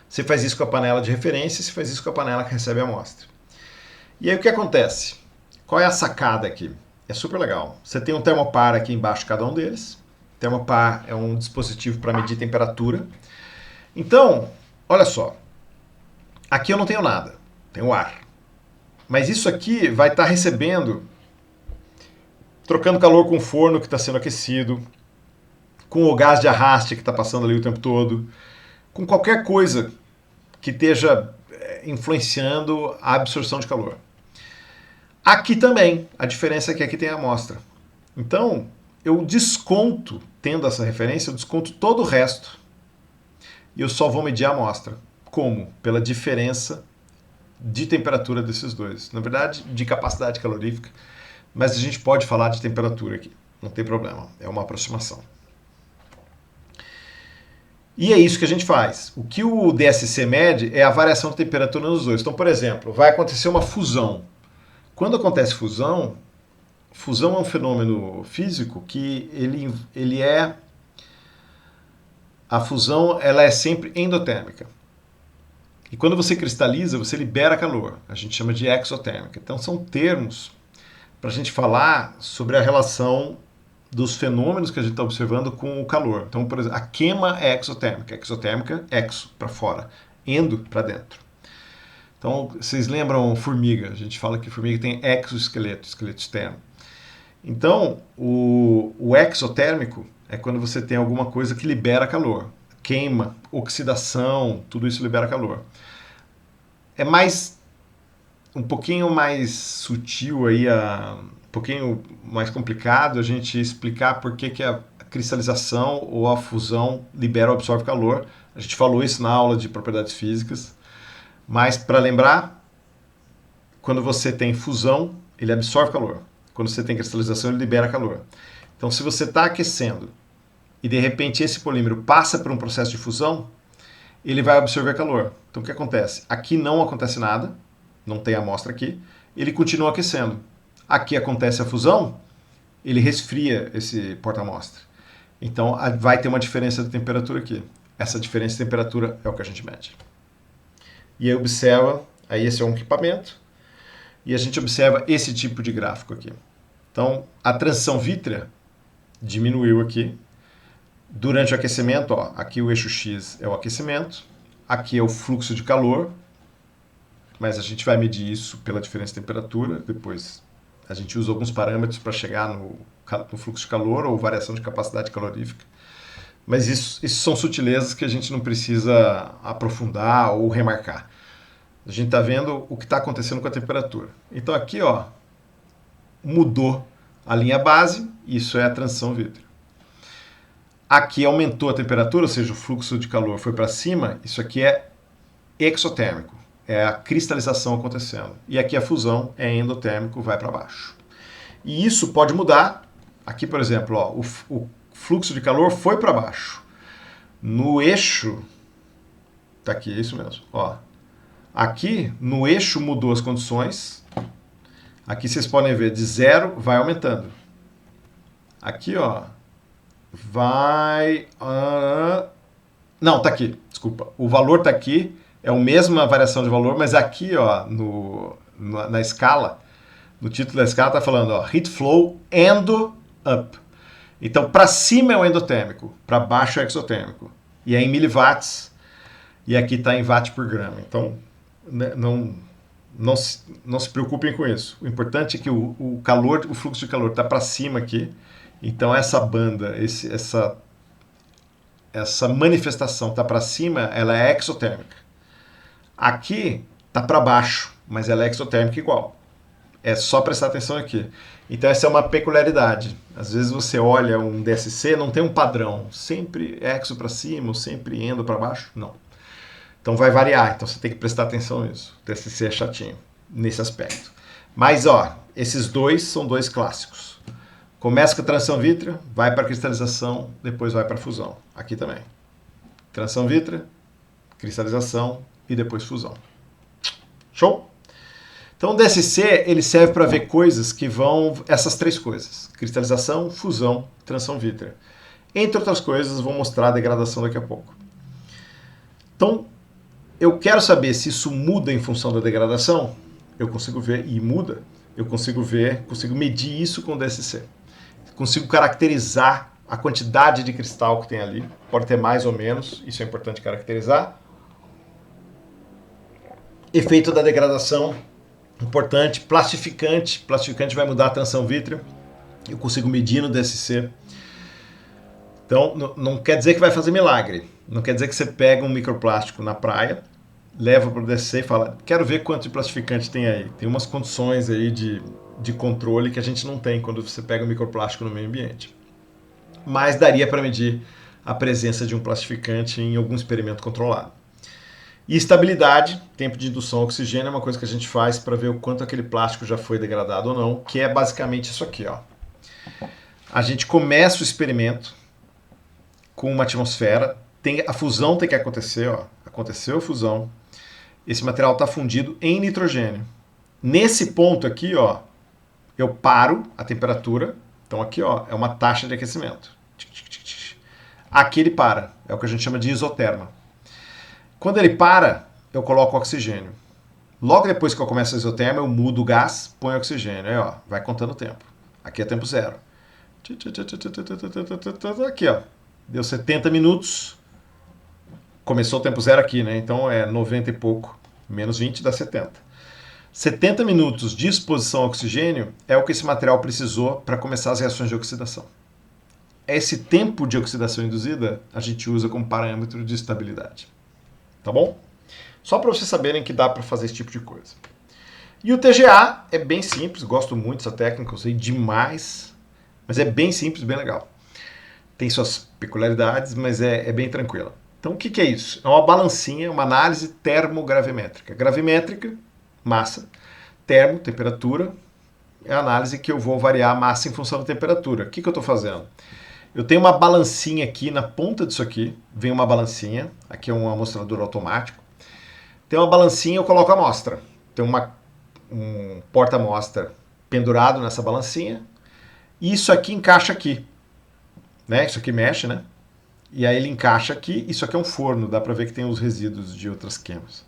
Você faz isso com a panela de referência, você faz isso com a panela que recebe a amostra. E aí o que acontece? Qual é a sacada aqui? É super legal. Você tem um termopar aqui embaixo de cada um deles. O termopar é um dispositivo para medir temperatura. Então, olha só. Aqui eu não tenho nada. Tenho ar. Mas isso aqui vai estar recebendo, trocando calor com o forno que está sendo aquecido, com o gás de arraste que está passando ali o tempo todo, com qualquer coisa que esteja influenciando a absorção de calor. Aqui também, a diferença é que aqui tem a amostra. Então, eu desconto tendo essa referência, eu desconto todo o resto e eu só vou medir a amostra. Como? Pela diferença de temperatura desses dois. Na verdade, de capacidade calorífica, mas a gente pode falar de temperatura aqui, não tem problema, é uma aproximação. E é isso que a gente faz. O que o DSC mede é a variação de temperatura nos dois. Então, por exemplo, vai acontecer uma fusão. Quando acontece fusão é um fenômeno físico que ele é... A fusão ela é sempre endotérmica. E quando você cristaliza, você libera calor. A gente chama de exotérmica. Então, são termos para a gente falar sobre a relação dos fenômenos que a gente está observando com o calor. Então, por exemplo, a queima é exotérmica. Exotérmica, exo, para fora. Endo, para dentro. Então, vocês lembram formiga? A gente fala que formiga tem exoesqueleto, esqueleto externo. Então, o exotérmico é quando você tem alguma coisa que libera calor. Queima, oxidação, tudo isso libera calor. É um pouquinho mais sutil aí, um pouquinho mais complicado a gente explicar por que a cristalização ou a fusão libera ou absorve calor. A gente falou isso na aula de propriedades físicas. Mas, para lembrar, quando você tem fusão, ele absorve calor. Quando você tem cristalização, ele libera calor. Então, se você está aquecendo e, de repente, esse polímero passa por um processo de fusão, ele vai absorver calor. Então, o que acontece? Aqui não acontece nada, não tem amostra aqui, ele continua aquecendo. Aqui acontece a fusão, ele resfria esse porta-amostra. Então, vai ter uma diferença de temperatura aqui. Essa diferença de temperatura é o que a gente mede. E aí observa, aí esse é um equipamento, e a gente observa esse tipo de gráfico aqui. Então, a transição vítrea diminuiu aqui. Durante o aquecimento, ó, aqui o eixo X é o aquecimento, aqui é o fluxo de calor, mas a gente vai medir isso pela diferença de temperatura, depois a gente usa alguns parâmetros para chegar no fluxo de calor ou variação de capacidade calorífica. Mas isso são sutilezas que a gente não precisa aprofundar ou remarcar. A gente está vendo o que está acontecendo com a temperatura. Então aqui, ó, mudou a linha base, isso é a transição vítrea. Aqui aumentou a temperatura, ou seja, o fluxo de calor foi para cima, isso aqui é exotérmico, é a cristalização acontecendo. E aqui a fusão é endotérmico, vai para baixo. E isso pode mudar. Aqui, por exemplo, ó, o fluxo de calor foi para baixo. No eixo, tá aqui, é isso mesmo, ó. Aqui, no eixo mudou as condições. Aqui vocês podem ver, de 0 vai aumentando. Aqui, ó, vai... não, tá aqui, desculpa. O valor tá aqui, é a mesma variação de valor, mas aqui, ó, na escala, no título da escala tá falando, ó, heat flow endo up. Então, para cima é o endotérmico, para baixo é o exotérmico. E é em miliwatts, e aqui está em watt por grama. Então, não se preocupem com isso. O importante é que o fluxo de calor está para cima aqui. Então, essa banda, essa manifestação está para cima, ela é exotérmica. Aqui está para baixo, mas ela é exotérmica igual. É só prestar atenção aqui. Então essa é uma peculiaridade. Às vezes você olha um DSC, não tem um padrão. Sempre exo para cima, ou sempre endo para baixo. Não. Então vai variar. Então você tem que prestar atenção nisso. O DSC é chatinho nesse aspecto. Mas ó, esses dois são dois clássicos. Começa com a transição vítrea, vai para a cristalização, depois vai para a fusão. Aqui também. Transição vítrea, cristalização e depois fusão. Show? Então o DSC ele serve para ver coisas que vão... Essas três coisas. Cristalização, fusão, transição vítrea. Entre outras coisas, vou mostrar a degradação daqui a pouco. Então, eu quero saber se isso muda em função da degradação. Eu consigo ver, e muda. Eu consigo ver, consigo medir isso com o DSC. Consigo caracterizar a quantidade de cristal que tem ali. Pode ter mais ou menos, isso é importante caracterizar. Efeito da degradação, importante. Plastificante vai mudar a transição vítrea. Eu consigo medir no DSC. Então, não quer dizer que vai fazer milagre. Não quer dizer que você pega um microplástico na praia, leva para o DSC e fala, quero ver quanto de plastificante tem aí. Tem umas condições aí de controle que a gente não tem quando você pega um microplástico no meio ambiente. mas daria para medir a presença de um plastificante em algum experimento controlado. E estabilidade, tempo de indução ao oxigênio, é uma coisa que a gente faz para ver o quanto aquele plástico já foi degradado ou não, que é basicamente isso aqui, ó. A gente começa o experimento com uma atmosfera, a fusão tem que acontecer, ó. Aconteceu a fusão, esse material está fundido em nitrogênio. Nesse ponto aqui, ó, eu paro a temperatura, então aqui, ó, é uma taxa de aquecimento. Aqui ele para, é o que a gente chama de isoterma. Quando ele para, eu coloco oxigênio. Logo depois que eu começo a isoterma, eu mudo o gás, ponho oxigênio. Aí, ó, vai contando o tempo. Aqui é tempo zero. Aqui, ó, deu 70 minutos. Começou o tempo zero aqui, né? Então é 90 e pouco, menos 20 dá 70. 70 minutos de exposição ao oxigênio é o que esse material precisou para começar as reações de oxidação. Esse tempo de oxidação induzida a gente usa como parâmetro de estabilidade. Tá bom? Só para vocês saberem que dá para fazer esse tipo de coisa. E o TGA é bem simples, gosto muito dessa técnica, usei demais, mas é bem simples, bem legal. Tem suas peculiaridades, mas é bem tranquila. Então o que é isso? É uma balancinha, uma análise termogravimétrica. Gravimétrica, massa. Termo, temperatura. É a análise que eu vou variar a massa em função da temperatura. O que eu estou fazendo? Eu tenho uma balancinha aqui na ponta disso aqui. Vem uma balancinha. Aqui é um amostrador automático. Tem uma balancinha, eu coloco a amostra. Tem um porta-amostra pendurado nessa balancinha. E isso aqui encaixa aqui. Né? Isso aqui mexe, né? E aí ele encaixa aqui. Isso aqui é um forno. Dá para ver que tem os resíduos de outras queimas.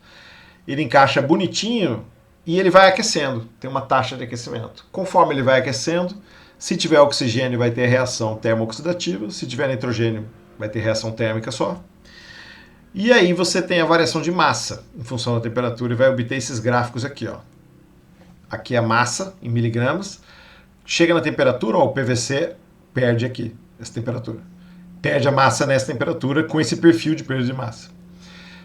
Ele encaixa bonitinho e ele vai aquecendo. Tem uma taxa de aquecimento. Conforme ele vai aquecendo, se tiver oxigênio vai ter reação termo-oxidativa, se tiver nitrogênio vai ter reação térmica só. E aí você tem a variação de massa em função da temperatura e vai obter esses gráficos aqui, ó. Aqui é a massa em miligramas. Chega na temperatura, ó, o PVC perde aqui essa temperatura. Perde a massa nessa temperatura com esse perfil de perda de massa.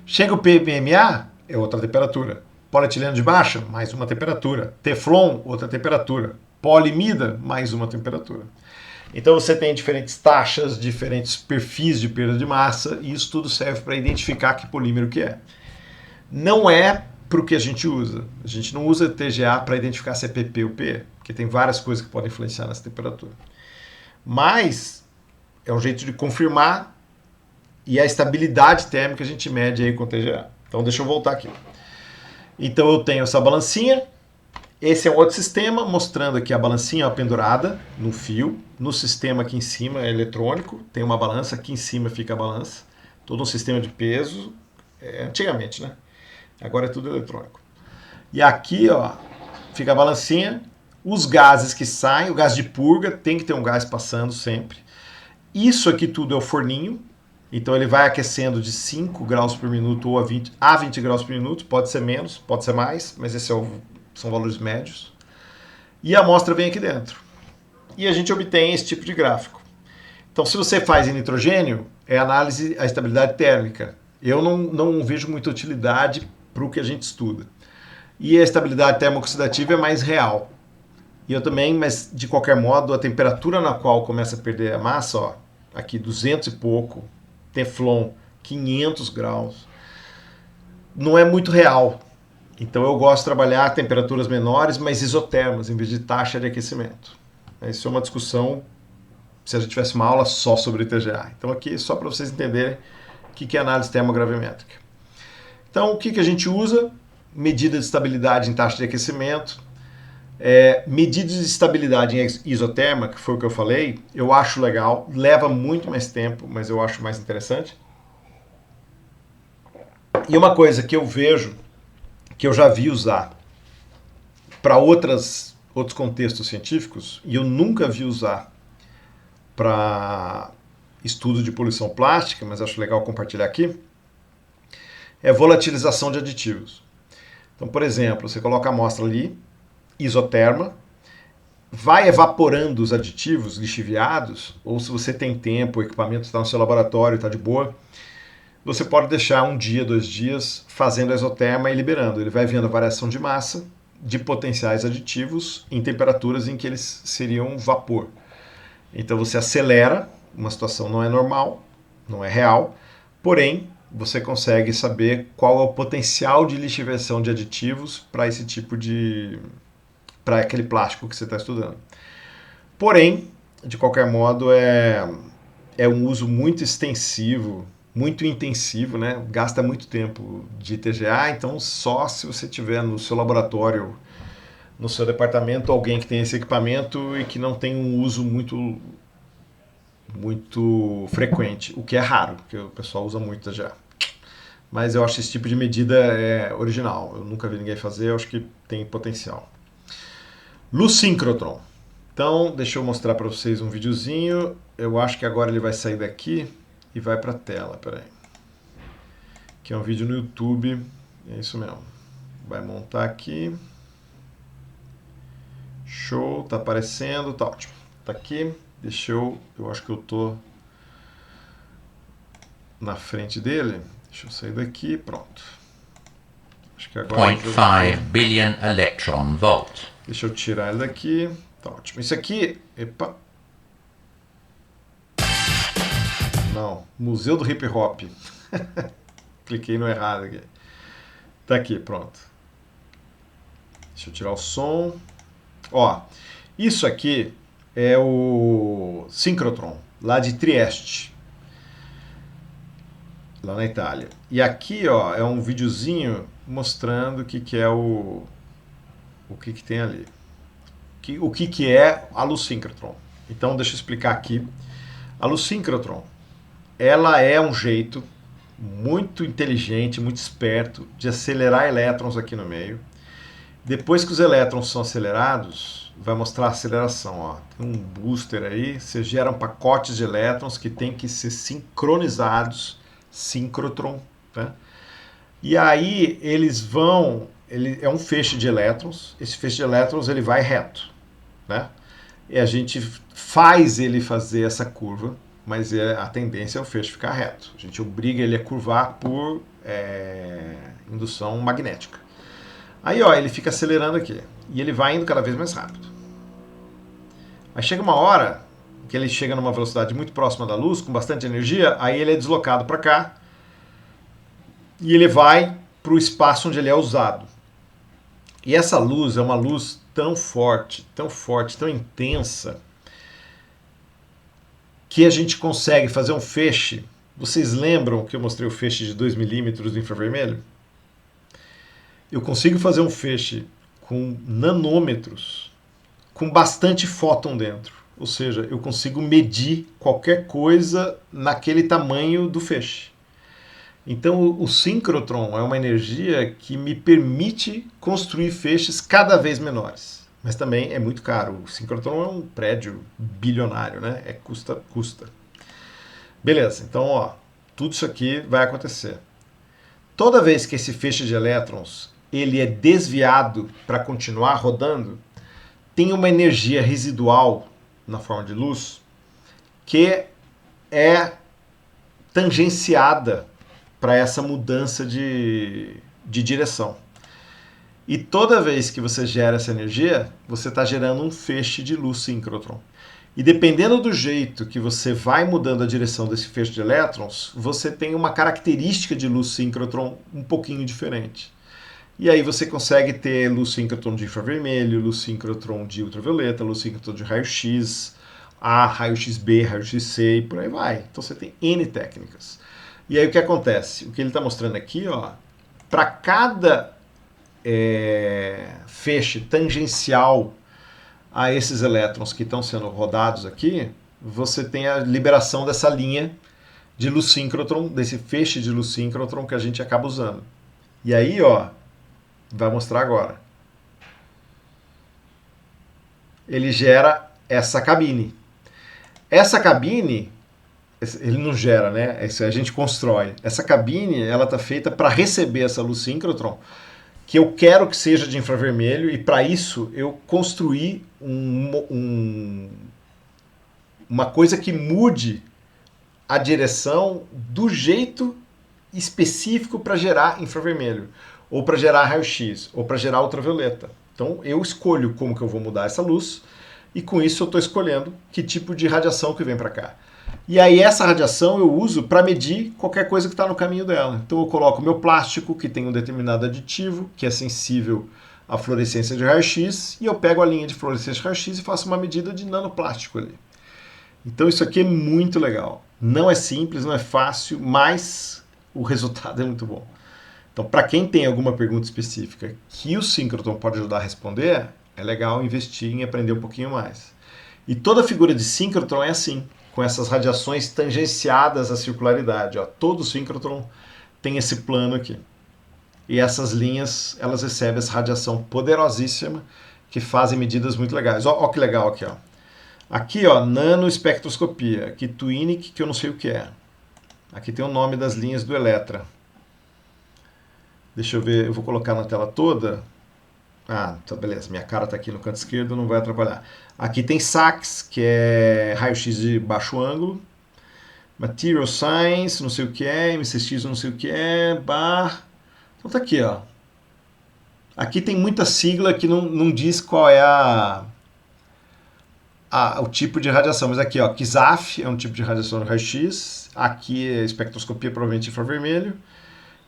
Chega o PMMA, é outra temperatura. Polietileno de baixa, mais uma temperatura. Teflon, outra temperatura. Polimida, mais uma temperatura. Então você tem diferentes taxas, diferentes perfis de perda de massa, e isso tudo serve para identificar que polímero que é. Não é para o que a gente usa. A gente não usa TGA para identificar se é PP ou PE, porque tem várias coisas que podem influenciar nessa temperatura. Mas é um jeito de confirmar, e a estabilidade térmica a gente mede aí com o TGA. Então deixa eu voltar aqui. Então eu tenho essa balancinha. Esse é um outro sistema, mostrando aqui a balancinha pendurada no fio. No sistema aqui em cima é eletrônico, tem uma balança, aqui em cima fica a balança. Todo um sistema de peso, antigamente, né? Agora é tudo eletrônico. E aqui, ó, fica a balancinha. Os gases que saem, o gás de purga, tem que ter um gás passando sempre. Isso aqui tudo é o forninho. Então ele vai aquecendo de 5 graus por minuto ou a 20 graus por minuto. Pode ser menos, pode ser mais, mas esses são valores médios. E a amostra vem aqui dentro. E a gente obtém esse tipo de gráfico. Então se você faz em nitrogênio, é análise a estabilidade térmica. Eu não vejo muita utilidade para o que a gente estuda. E a estabilidade termo-oxidativa é mais real. E eu também, mas de qualquer modo, a temperatura na qual começa a perder a massa, ó, aqui 200 e pouco, Teflon 500 graus, não é muito real. Então eu gosto de trabalhar a temperaturas menores, mas isotermas, em vez de taxa de aquecimento. Isso é uma discussão se a gente tivesse uma aula só sobre TGA. Então aqui só para vocês entenderem o que é análise termogravimétrica. Então o que a gente usa? Medida de estabilidade em taxa de aquecimento. Medida de estabilidade em isoterma, que foi o que eu falei, eu acho legal, leva muito mais tempo, mas eu acho mais interessante. E uma coisa que eu vejo, que eu já vi usar para outros contextos científicos, e eu nunca vi usar para estudo de poluição plástica, mas acho legal compartilhar aqui, é volatilização de aditivos. Então, por exemplo, você coloca a amostra ali, isoterma, vai evaporando os aditivos lixiviados, ou se você tem tempo, o equipamento está no seu laboratório, está de boa, você pode deixar 1 dia, 2 dias fazendo a isoterma e liberando. Ele vai vendo a variação de massa de potenciais aditivos em temperaturas em que eles seriam vapor. Então você acelera uma situação não é normal, não é real, porém você consegue saber qual é o potencial de lixiviação de aditivos para esse tipo de... para aquele plástico que você está estudando. Porém, de qualquer modo, é um uso muito extensivo, muito intensivo, né? Gasta muito tempo de TGA, então só se você tiver no seu laboratório, no seu departamento, alguém que tem esse equipamento e que não tem um uso muito frequente, o que é raro, porque o pessoal usa muito TGA. Mas eu acho esse tipo de medida original. Eu nunca vi ninguém fazer, eu acho que tem potencial. Luz síncrotron. Então, deixa eu mostrar para vocês um videozinho. Eu acho que agora ele vai sair daqui e vai para a tela. Peraí. Que é um vídeo no YouTube. É isso mesmo. Vai montar aqui. Show, tá aparecendo, tá ótimo. Tá aqui. Deixa eu acho que eu tô na frente dele. Deixa eu sair daqui, pronto. Acho que agora 0.5 billion electron volt. Deixa eu tirar ele daqui. Tá ótimo. Isso aqui... Epa. Não. Museu do Hip Hop. Cliquei no errado aqui. Tá aqui, pronto. Deixa eu tirar o som. Ó, isso aqui é o síncrotron, lá de Trieste, lá na Itália. E aqui, ó, é um videozinho mostrando o que é o que tem ali. O que é a luz síncrotron. Então, deixa eu explicar aqui. A luz síncrotron, ela é um jeito muito inteligente, muito esperto de acelerar elétrons aqui no meio. Depois que os elétrons são acelerados, vai mostrar a aceleração. Ó. Tem um booster aí, você gera pacotes de elétrons que tem que ser sincronizados, síncrotron. Né? E aí eles vão... é um feixe de elétrons, esse feixe de elétrons ele vai reto. Né? E a gente faz ele fazer essa curva, mas a tendência é o feixe ficar reto. A gente obriga ele a curvar por indução magnética. Aí ó, ele fica acelerando aqui, e ele vai indo cada vez mais rápido. Mas chega uma hora que ele chega numa velocidade muito próxima da luz, com bastante energia, aí ele é deslocado para cá, e ele vai para o espaço onde ele é usado. E essa luz é uma luz tão forte, tão intensa, que a gente consegue fazer um feixe. Vocês lembram que eu mostrei o feixe de 2 milímetros do infravermelho? Eu consigo fazer um feixe com nanômetros, com bastante fóton dentro. Ou seja, eu consigo medir qualquer coisa naquele tamanho do feixe. Então o síncrotron é uma energia que me permite construir feixes cada vez menores. Mas também é muito caro. O síncrotron é um prédio bilionário, né? Custa. Beleza, então ó, tudo isso aqui vai acontecer. Toda vez que esse feixe de elétrons ele é desviado para continuar rodando, tem uma energia residual na forma de luz que é tangenciada para essa mudança de direção. E toda vez que você gera essa energia, você está gerando um feixe de luz síncrotron. E dependendo do jeito que você vai mudando a direção desse feixe de elétrons, você tem uma característica de luz síncrotron um pouquinho diferente. E aí você consegue ter luz síncrotron de infravermelho, luz síncrotron de ultravioleta, luz síncrotron de raio-x A, raio-x B, raio-x C e por aí vai. Então você tem N técnicas. E aí o que acontece? O que ele está mostrando aqui, ó, para cada feixe tangencial a esses elétrons que estão sendo rodados aqui, você tem a liberação dessa linha de luz síncrotron, desse feixe de luz síncrotron que a gente acaba usando. E aí, ó, vai mostrar agora. Ele gera essa cabine. Essa cabine, ele não gera, né? Isso a gente constrói. Essa cabine, ela está feita para receber essa luz síncrotron, que eu quero que seja de infravermelho, e para isso eu construí uma coisa que mude a direção do jeito específico para gerar infravermelho, ou para gerar raio-x, ou para gerar ultravioleta. Então eu escolho como que eu vou mudar essa luz, e com isso eu estou escolhendo que tipo de radiação que vem para cá. E aí essa radiação eu uso para medir qualquer coisa que está no caminho dela. Então eu coloco o meu plástico, que tem um determinado aditivo, que é sensível à fluorescência de raio-x, e eu pego a linha de fluorescência de raio-x e faço uma medida de nanoplástico ali. Então isso aqui é muito legal. Não é simples, não é fácil, mas o resultado é muito bom. Então, para quem tem alguma pergunta específica que o síncrotron pode ajudar a responder, é legal investir em aprender um pouquinho mais. E toda figura de síncrotron é assim, com essas radiações tangenciadas à circularidade. Ó. Todo síncrotron tem esse plano aqui. E essas linhas, elas recebem essa radiação poderosíssima que fazem medidas muito legais. Ó que legal aqui, ó. Aqui, ó, nanoespectroscopia. Aqui, Twinic, que eu não sei o que é. Aqui tem o nome das linhas do Electra. Deixa eu ver, eu vou colocar na tela toda. Ah, tá, beleza, minha cara está aqui no canto esquerdo, não vai atrapalhar. Aqui tem SAX, que é raio-x de baixo ângulo. Material Science, não sei o que é. MCX, não sei o que é. Bar. Então tá aqui, ó. Aqui tem muita sigla que não diz qual é o tipo de radiação. Mas aqui, ó, KISAF é um tipo de radiação de raio-x. Aqui é espectroscopia, provavelmente infravermelho.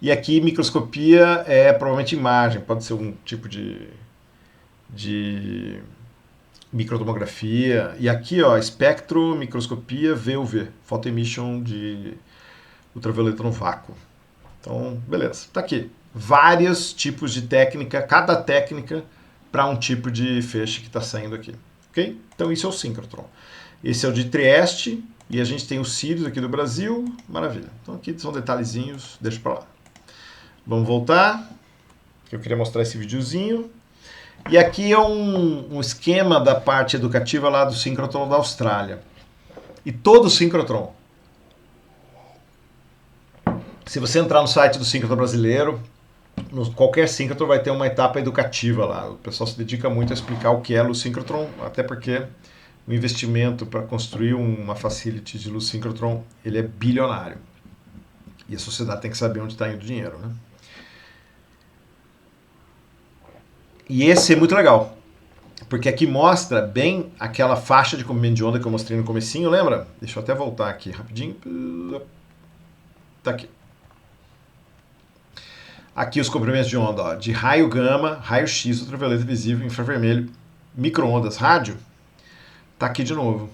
E aqui microscopia é provavelmente imagem, pode ser um tipo de microtomografia. E aqui, ó, espectro, microscopia, VUV, photoemission de ultravioleta no vácuo. Então, beleza, tá aqui. Vários tipos de técnica, cada técnica para um tipo de feixe que está saindo aqui. Ok? Então, isso é o síncrotron. Esse é o de Trieste e a gente tem o Sirius aqui do Brasil. Maravilha. Então, aqui são detalhezinhos, deixa para lá. Vamos voltar, que eu queria mostrar esse videozinho. E aqui é um esquema da parte educativa lá do síncrotron da Austrália. E todo síncrotron, se você entrar no site do síncrotron brasileiro, qualquer síncrotron vai ter uma etapa educativa lá. O pessoal se dedica muito a explicar o que é luz síncrotron, até porque o investimento para construir uma facility de luz síncrotron, ele é bilionário. E a sociedade tem que saber onde está indo o dinheiro, né? E esse é muito legal, porque aqui mostra bem aquela faixa de comprimento de onda que eu mostrei no comecinho, lembra? Deixa eu até voltar aqui rapidinho. Tá aqui. Aqui os comprimentos de onda, ó, de raio gama, raio X, ultravioleta visível, infravermelho, micro-ondas, rádio. Tá aqui de novo.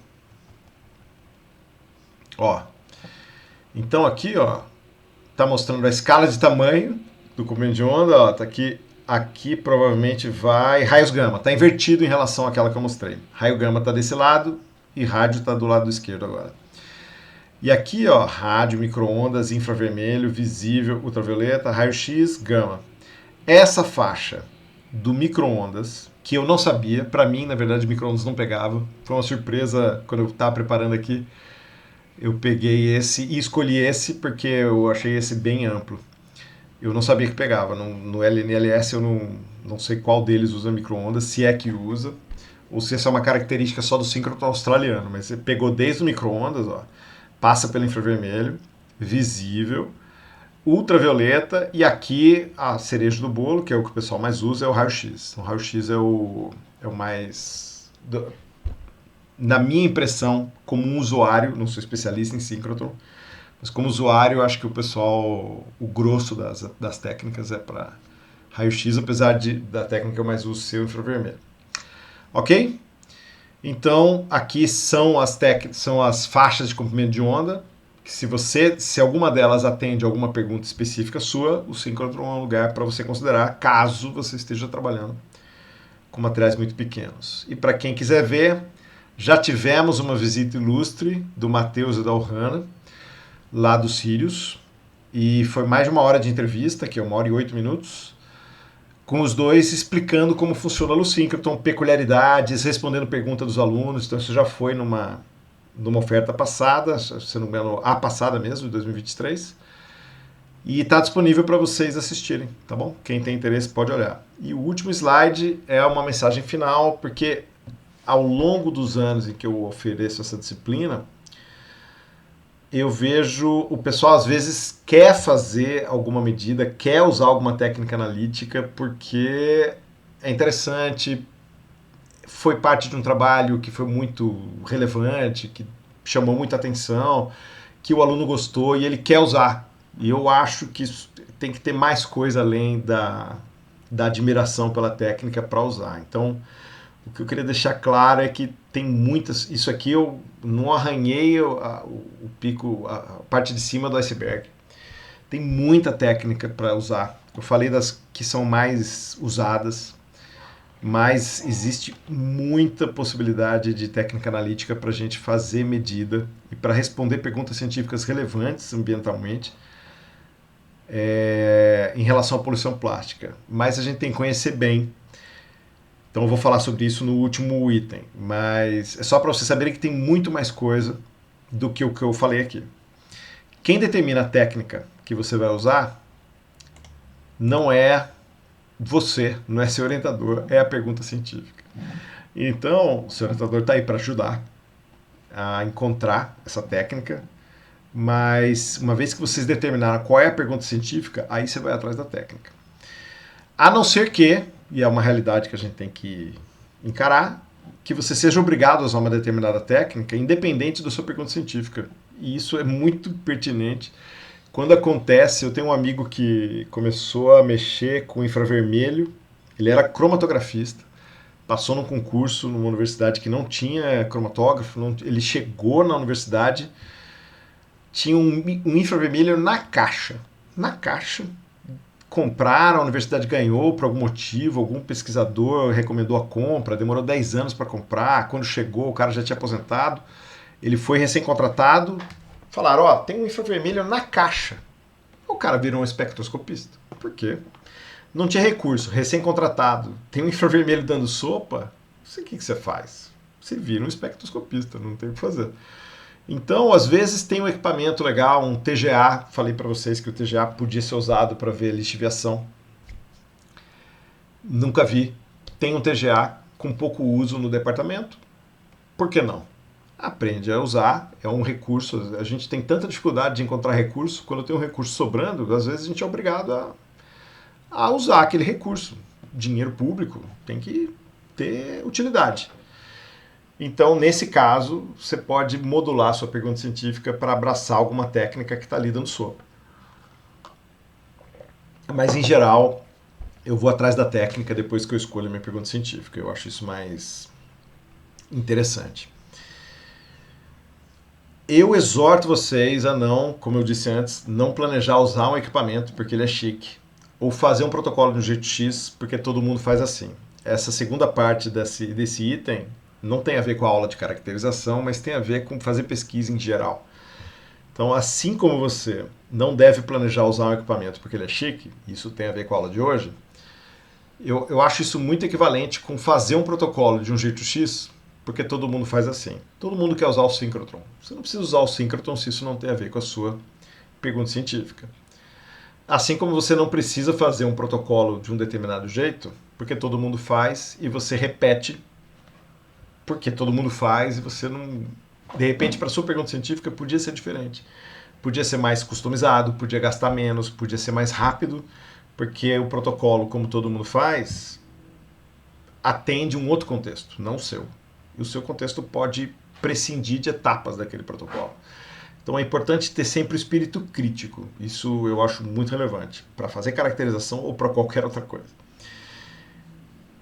Ó. Então aqui, ó, tá mostrando a escala de tamanho do comprimento de onda, ó, tá aqui. Aqui provavelmente vai raios gama, está invertido em relação àquela que eu mostrei. Raio gama está desse lado e rádio está do lado esquerdo agora. E aqui, ó, rádio, micro-ondas, infravermelho, visível, ultravioleta, raio-x, gama. Essa faixa do micro-ondas, que eu não sabia, para mim, na verdade, micro-ondas não pegava. Foi uma surpresa quando eu estava preparando aqui. Eu peguei esse e escolhi esse porque eu achei esse bem amplo. Eu não sabia que pegava. No LNLS eu não sei qual deles usa micro-ondas, se é que usa, ou se essa é uma característica só do síncrotron australiano. Mas você pegou desde o micro-ondas, ó, passa pelo infravermelho, visível, ultravioleta, e aqui a cereja do bolo, que é o que o pessoal mais usa, é o raio-x. Então o raio-x é o mais... na minha impressão, como um usuário, não sou especialista em síncrotron, mas como usuário, eu acho que o pessoal, o grosso das técnicas é para raio-x, apesar da técnica que eu mais uso ser o infravermelho. Ok? Então, aqui são as faixas de comprimento de onda, que se alguma delas atende a alguma pergunta específica sua, o síncrotron é um lugar para você considerar, caso você esteja trabalhando com materiais muito pequenos. E para quem quiser ver, já tivemos uma visita ilustre do Matheus e da Ohana, lá do Sirius, e foi mais de 1 hora de entrevista, que é 1 hora e 8 minutos, com os dois explicando como funciona a luz síncrotron, peculiaridades, respondendo perguntas dos alunos. Então isso já foi numa oferta passada, se não me engano, a passada mesmo, de 2023, e está disponível para vocês assistirem, tá bom? Quem tem interesse pode olhar. E o último slide é uma mensagem final, porque ao longo dos anos em que eu ofereço essa disciplina, eu vejo o pessoal às vezes quer fazer alguma medida, quer usar alguma técnica analítica porque é interessante, foi parte de um trabalho que foi muito relevante, que chamou muita atenção, que o aluno gostou e ele quer usar. E eu acho que isso tem que ter mais coisa além da admiração pela técnica para usar. Então, o que eu queria deixar claro é que tem muitas. Isso aqui eu não arranhei o pico, a parte de cima do iceberg. Tem muita técnica para usar. Eu falei das que são mais usadas, mas existe muita possibilidade de técnica analítica para a gente fazer medida e para responder perguntas científicas relevantes ambientalmente em relação à poluição plástica. Mas a gente tem que conhecer bem. Então eu vou falar sobre isso no último item, mas é só para vocês saberem que tem muito mais coisa do que o que eu falei aqui. Quem determina a técnica que você vai usar não é você, não é seu orientador, é a pergunta científica. Então, o seu orientador está aí para ajudar a encontrar essa técnica, mas uma vez que vocês determinaram qual é a pergunta científica, aí você vai atrás da técnica. A não ser que, e é uma realidade que a gente tem que encarar, que você seja obrigado a usar uma determinada técnica, independente da sua pergunta científica. E isso é muito pertinente. Quando acontece, eu tenho um amigo que começou a mexer com infravermelho, ele era cromatografista, passou num concurso numa universidade que não tinha cromatógrafo, ele chegou na universidade, tinha um infravermelho na caixa. Na caixa, compraram, a universidade ganhou por algum motivo, algum pesquisador recomendou a compra, demorou 10 anos para comprar, quando chegou o cara já tinha aposentado, ele foi recém-contratado, falaram, ó, tem um infravermelho na caixa. O cara virou um espectroscopista. Por quê? Não tinha recurso, recém-contratado, tem um infravermelho dando sopa, não sei o que você faz. Você vira um espectroscopista, não tem o que fazer. Então, às vezes tem um equipamento legal, um TGA, falei para vocês que o TGA podia ser usado para ver lixiviação. Nunca vi. Tem um TGA com pouco uso no departamento. Por que não? Aprende a usar, é um recurso. A gente tem tanta dificuldade de encontrar recurso, quando tem um recurso sobrando, às vezes a gente é obrigado a usar aquele recurso. Dinheiro público tem que ter utilidade. Então, nesse caso, você pode modular a sua pergunta científica para abraçar alguma técnica que está ali dando sopa. Mas, em geral, eu vou atrás da técnica depois que eu escolho a minha pergunta científica. Eu acho isso mais interessante. Eu exorto vocês a não, como eu disse antes, não planejar usar um equipamento porque ele é chique. Ou fazer um protocolo de um jeito X porque todo mundo faz assim. Essa segunda parte desse item não tem a ver com a aula de caracterização, mas tem a ver com fazer pesquisa em geral. Então, assim como você não deve planejar usar um equipamento porque ele é chique, isso tem a ver com a aula de hoje, eu acho isso muito equivalente com fazer um protocolo de um jeito X, porque todo mundo faz assim. Todo mundo quer usar o síncrotron. Você não precisa usar o síncrotron se isso não tem a ver com a sua pergunta científica. Assim como você não precisa fazer um protocolo de um determinado jeito, porque todo mundo faz e você repete porque todo mundo faz e você não... De repente, para a sua pergunta científica, podia ser diferente. Podia ser mais customizado, podia gastar menos, podia ser mais rápido, porque o protocolo, como todo mundo faz, atende um outro contexto, não o seu. E o seu contexto pode prescindir de etapas daquele protocolo. Então é importante ter sempre o espírito crítico. Isso eu acho muito relevante para fazer caracterização ou para qualquer outra coisa.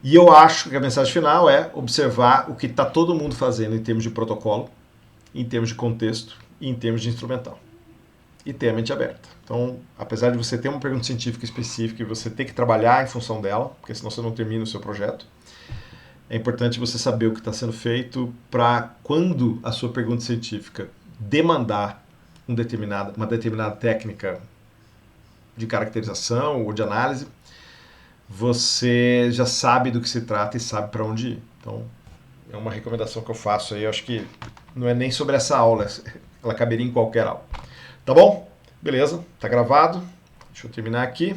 E eu acho que a mensagem final é observar o que está todo mundo fazendo em termos de protocolo, em termos de contexto e em termos de instrumental. E ter a mente aberta. Então, apesar de você ter uma pergunta científica específica e você ter que trabalhar em função dela, porque senão você não termina o seu projeto, é importante você saber o que está sendo feito para quando a sua pergunta científica demandar uma determinada técnica de caracterização ou de análise, você já sabe do que se trata e sabe para onde ir. Então, é uma recomendação que eu faço aí. Eu acho que não é nem sobre essa aula, ela caberia em qualquer aula. Tá bom? Beleza, tá gravado. Deixa eu terminar aqui.